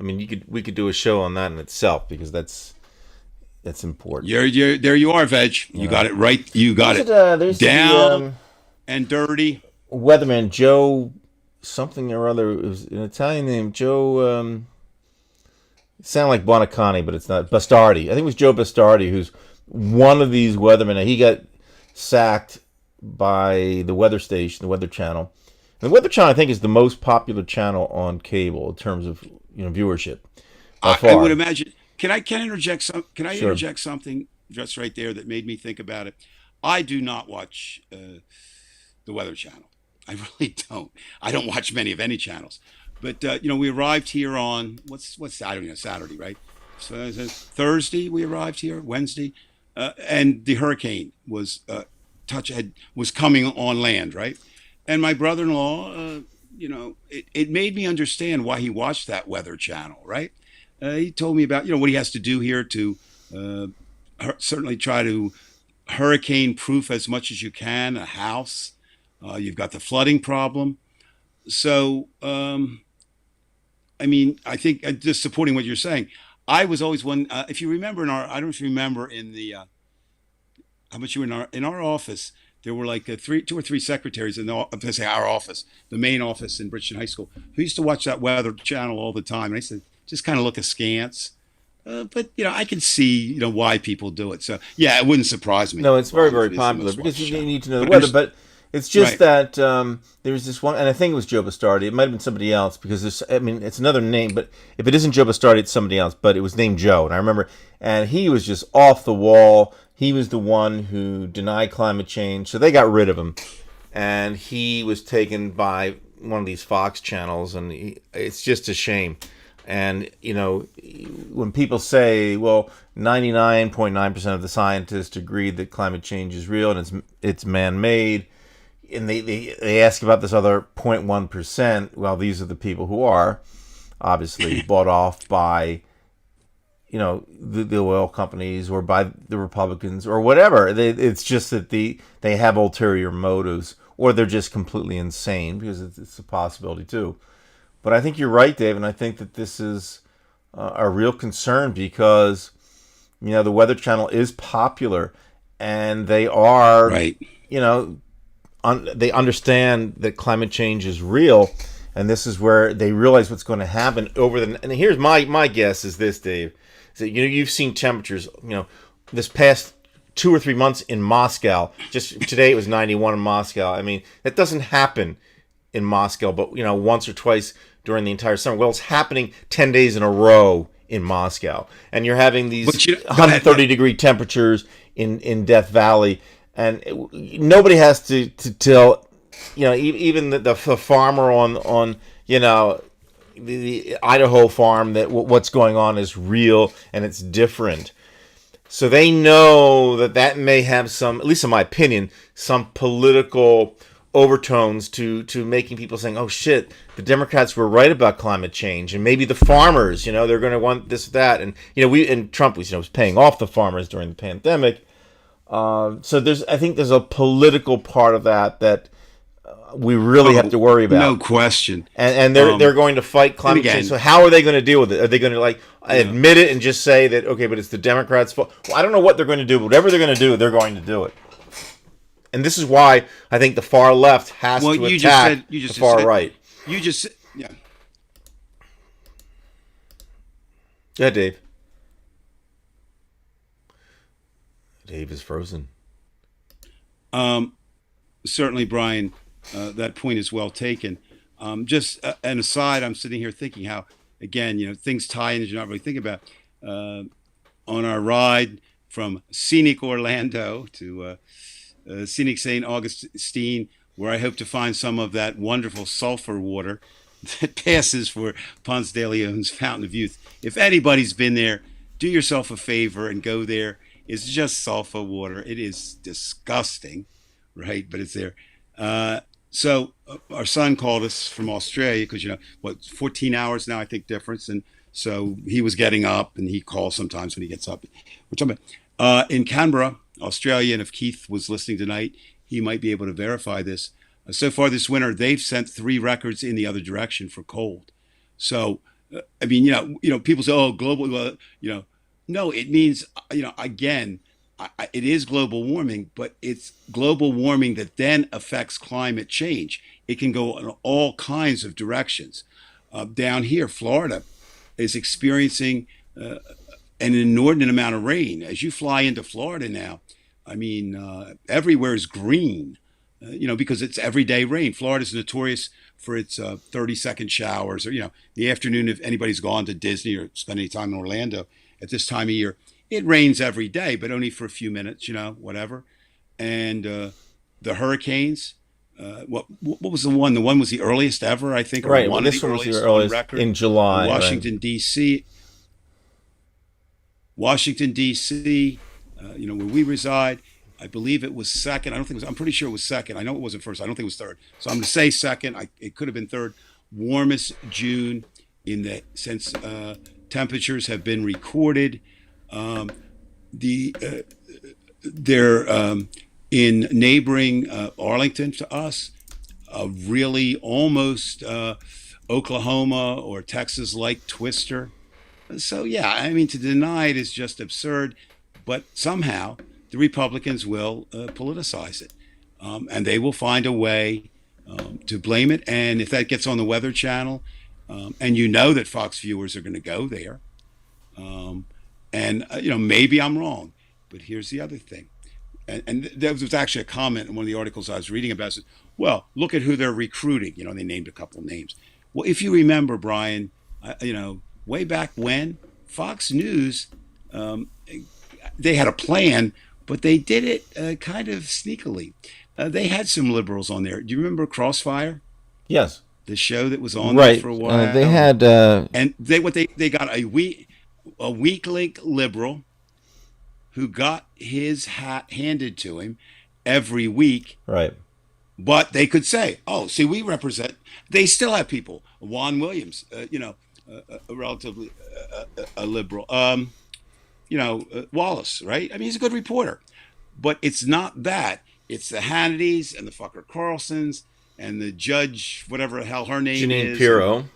we could do a show on that in itself, because that's important. There you are, Veg. You got it right. You got it down and dirty. Weatherman Joe something or other. It was an Italian name. Joe. It sounded like Buonacani, but it's not. Bastardi. I think it was Joe Bastardi, who's one of these weathermen. He got sacked by the weather station, the Weather Channel. And the Weather Channel, I think, is the most popular channel on cable in terms of viewership. I would imagine. Can I interject Can I Sure. interject something just right there that made me think about it? I do not watch the Weather Channel. I really don't. I don't watch many of any channels. But we arrived here on what's I don't know, Saturday, right? So Thursday we arrived here, Wednesday, and the hurricane was coming on land, right? And my brother-in-law, it made me understand why he watched that Weather Channel, right? He told me about what he has to do here to certainly try to hurricane-proof as much as you can a house. You've got the flooding problem. So, I think just supporting what you're saying, I was always one. If you remember I don't know if you remember how much you were in our office, there were like two or three secretaries in our office, the main office in Bridgeton High School, who used to watch that Weather Channel all the time. And I said, just kind of look askance. But I can see why people do it. So yeah, it wouldn't surprise me. No, it's very, very popular because you need to know the weather. But it's just that there's this one, and I think it was Joe Bastardi. It might have been somebody else, because it's another name. But if it isn't Joe Bastardi, it's somebody else. But it was named Joe, and I remember, and he was just off the wall. He was the one who denied climate change, so they got rid of him, and he was taken by one of these Fox channels, and it's just a shame. And when people say, well, 99.9% of the scientists agree that climate change is real and it's man-made, and they ask about this other 0.1%, well, these are the people who are obviously bought off by the oil companies or by the Republicans or whatever. It's just that they have ulterior motives, or they're just completely insane, because it's a possibility too. But I think you're right, Dave, and I think that this is a real concern, because the Weather Channel is popular, and they are right. They understand that climate change is real, and this is where they realize what's going to happen and here's my guess is this, Dave. So, you've seen temperatures, this past 2 or 3 months in Moscow. Just today it was 91 in Moscow. I mean, that doesn't happen in Moscow, but, once or twice during the entire summer. Well, it's happening 10 days in a row in Moscow. And you're having these 130-degree temperatures in Death Valley. And nobody has to tell, even the farmer on the Idaho farm, that what's going on is real and it's different. So they know that may have some, at least in my opinion, some political overtones to making people saying, oh shit, the Democrats were right about climate change, and maybe the farmers, they're going to want this, that, and Trump was paying off the farmers during the pandemic. So I think there's a political part of that we really have to worry about. No question. And they're going to fight climate change. So how are they going to deal with it? Are they going to admit it and just say that, okay, but it's the Democrats' fault? Well, I don't know what they're going to do, but whatever they're going to do, they're going to do it. And this is why I think the far left has to attack the far right. Yeah. Go ahead, Dave. Dave is frozen. Certainly, Brian, that point is well taken. Just an aside, I'm sitting here thinking how, again, things tie in that you're not really thinking about. On our ride from scenic Orlando to scenic St. Augustine, where I hope to find some of that wonderful sulfur water that passes for Ponce de Leon's Fountain of Youth. If anybody's been there, do yourself a favor and go there It's just sulfur water. It is disgusting, right? But it's there. So our son called us from Australia because, 14 hours now, I think, difference. And so he was getting up, and he calls sometimes when he gets up. We're talking about in Canberra, Australia, and if Keith was listening tonight, he might be able to verify this. So far this winter, they've sent 3 records in the other direction for cold. So, I mean, people say, oh, global, no, it means, again, it is global warming, but it's global warming that then affects climate change. It can go in all kinds of directions. Down here, Florida is experiencing an inordinate amount of rain. As you fly into Florida now, I mean, everywhere is green, because it's everyday rain. Florida's notorious for its 30-second showers, or, the afternoon, if anybody's gone to Disney or spent any time in Orlando at this time of year, it rains every day, but only for a few minutes, whatever. And the hurricanes, what was the one? The one was the earliest ever, I think. Right. Well, this one was the earliest in July. Washington, D.C. Washington, D.C., where we reside, I believe it was second. I'm pretty sure it was second. I know it wasn't first. I don't think it was third. So I'm going to say second. It could have been third. Warmest June since temperatures have been recorded. They're in neighboring Arlington to us, really almost Oklahoma or Texas-like twister. So, yeah, I mean, to deny it is just absurd, but somehow the Republicans will politicize it, and they will find a way to blame it. And if that gets on the Weather Channel, and that Fox viewers are going to go there, and maybe I'm wrong, but here's the other thing. And there was actually a comment in one of the articles I was reading about. Said, well, look at who they're recruiting. They named a couple of names. Well, if you remember, Brian, way back when, Fox News, they had a plan, but they did it kind of sneakily. They had some liberals on there. Do you remember Crossfire? Yes. The show that was on there for a while. They had, and they got a weak-link liberal who got his hat handed to him every week. Right. But they could say, oh, see, we represent. They still have people. Juan Williams, a relatively a liberal. Wallace, right? I mean, he's a good reporter. But it's not that. It's the Hannitys and the fucker Carlsons and the judge, whatever the hell her name is. Jeanine Pirro.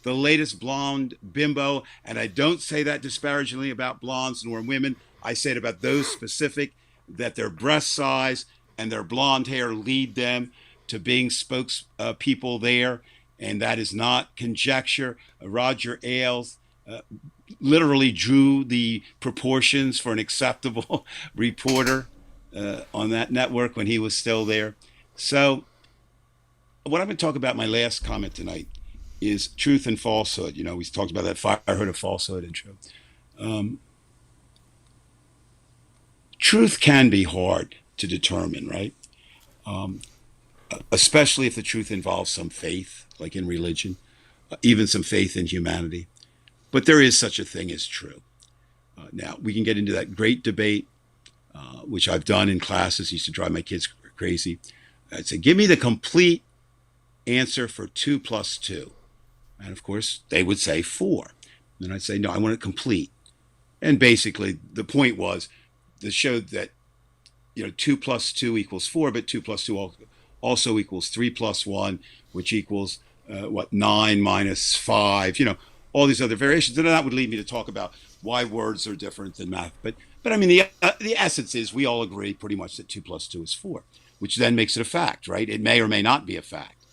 The latest blonde bimbo. And I don't say that disparagingly about blondes nor women. I say it about those specific, that their breast size and their blonde hair lead them to being spokespeople there. And that is not conjecture. Roger Ailes literally drew the proportions for an acceptable reporter on that network when he was still there. So what I'm going to talk about, my last comment tonight, is truth and falsehood. We talked about that firehood of falsehood intro. Truth can be hard to determine, right? Especially if the truth involves some faith, like in religion, even some faith in humanity. But there is such a thing as true. Now, we can get into that great debate, which I've done in classes. Used to drive my kids crazy. I'd say, give me the complete answer for 2 + 2. And of course, they would say 4. And I'd say, no, I want it complete. And basically, the point was, this showed that 2 + 2 = 4, but 2 + 2 also equals 3 + 1, which equals 9 - 5. All these other variations. And that would lead me to talk about why words are different than math. But I mean, the essence is we all agree pretty much that 2 + 2 is 4, which then makes it a fact, right? It may or may not be a fact.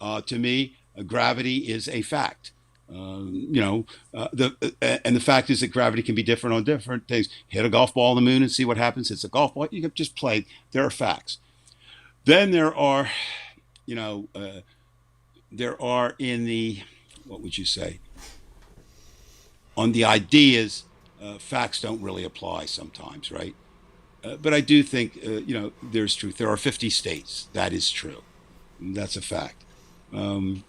To me, gravity is a fact. And the fact is that gravity can be different on different things. Hit a golf ball on the moon and see what happens. It's a golf ball. You can just play. There are facts. Then there are, there are in the, what would you say? On the ideas, facts don't really apply sometimes, right? But I do think, there's truth. There are 50 states. That is true. That's a fact. And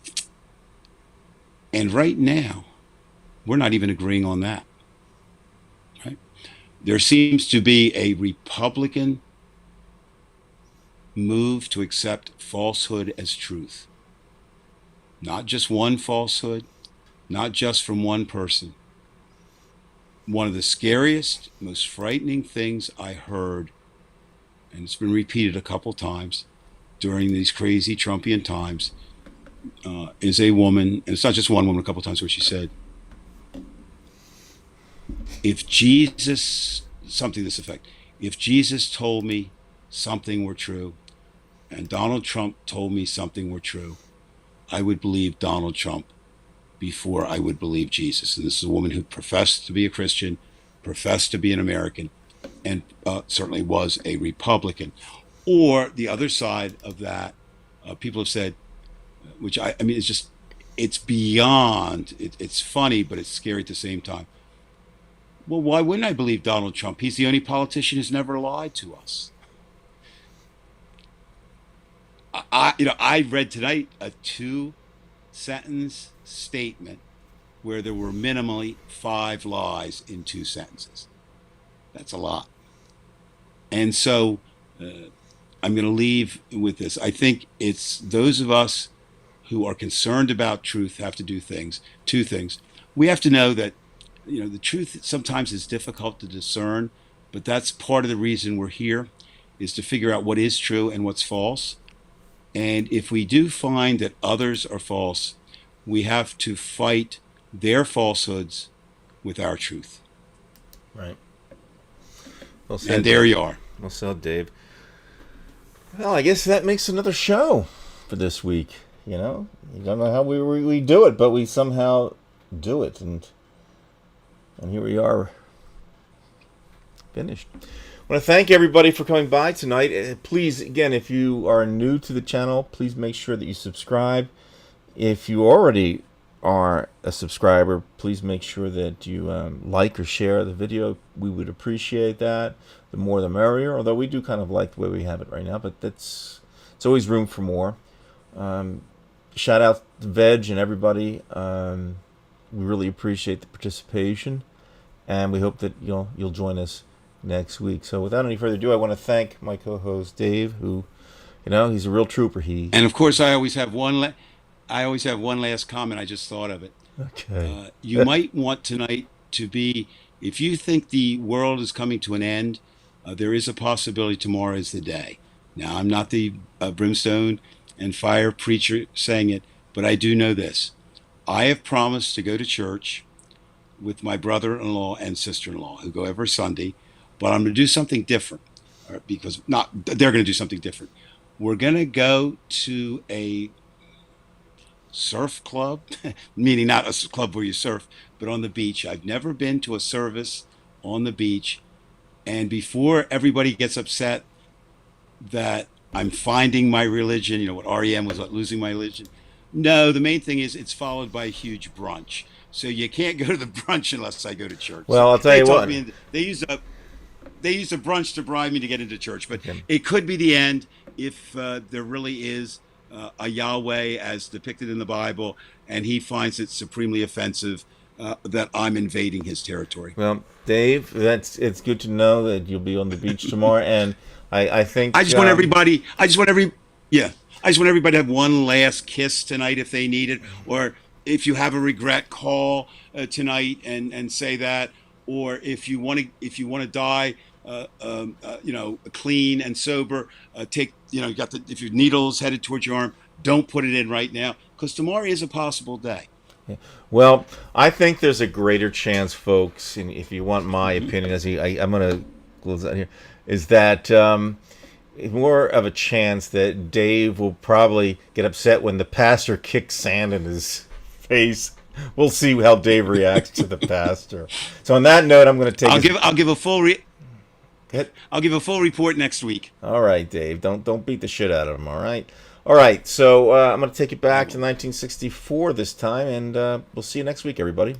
right now, we're not even agreeing on that, right? There seems to be a Republican move to accept falsehood as truth. Not just one falsehood, not just from one person. One of the scariest, most frightening things I heard, and it's been repeated a couple times during these crazy Trumpian times, is a woman, and it's not just one woman, a couple times where she said, if Jesus, something to this effect, if Jesus told me something were true, and Donald Trump told me something were true, I would believe Donald Trump before I would believe Jesus. And this is a woman who professed to be a Christian, professed to be an American, and certainly was a Republican. Or the other side of that, people have said, which I mean, it's beyond, it's funny, but it's scary at the same time. Well, why wouldn't I believe Donald Trump? He's the only politician who's never lied to us. I read tonight a 2-sentence statement where there were minimally 5 lies in 2 sentences. That's a lot. And so I'm going to leave with this. I think it's those of us who are concerned about truth have to do 2 things. We have to know that, the truth sometimes is difficult to discern, but that's part of the reason we're here, is to figure out what is true and what's false. And if we do find that others are false, we have to fight their falsehoods with our truth. Right. Well said, and there you are. Well said, Dave. Well, I guess that makes another show for this week. You don't know how we do it, but we somehow do it. And here we are, finished. I want to thank everybody for coming by tonight. Please, again, if you are new to the channel, please make sure that you subscribe. If you already are a subscriber, please make sure that you like or share the video. We would appreciate that. The more the merrier, although we do kind of like the way we have it right now, but it's always room for more. Shout out to Veg and everybody. We really appreciate the participation, and we hope that you'll join us next week. So without any further ado, I want to thank my co-host Dave, who he's a real trooper. And of course, I always have one last comment. I just thought of it. Okay. You might want tonight to be, if you think the world is coming to an end, there is a possibility tomorrow is the day. Now, I'm not the brimstone and fire preacher saying it, but I do know this. I have promised to go to church with my brother-in-law and sister-in-law, who go every Sunday, but I'm going to do something different, because they're going to do something different. We're going to go to a surf club, meaning not a club where you surf, but on the beach. I've never been to a service on the beach, and before everybody gets upset that I'm finding my religion, what REM was, losing my religion. No, the main thing is it's followed by a huge brunch. So you can't go to the brunch unless I go to church. Well, I'll tell you what. They use a brunch to bribe me to get into church, but it could be the end if there really is a Yahweh as depicted in the Bible, and he finds it supremely offensive that I'm invading his territory. Well, Dave, it's good to know that you'll be on the beach tomorrow, and I think I just want everybody to have one last kiss tonight if they need it, or if you have a regret, call tonight and say that, or if you want to die clean and sober, take if your needle's headed towards your arm, don't put it in right now, because tomorrow is a possible day. Yeah. Well, I think there's a greater chance, folks, and if you want my opinion, I'm going to close out here, is that more of a chance that Dave will probably get upset when the pastor kicks sand in his face. We'll see how Dave reacts to the pastor. So on that note, I'm going to take. I'll give a full report next week. All right, Dave. Don't beat the shit out of him. All right. All right. So I'm going to take it back to 1964 this time, and we'll see you next week, everybody.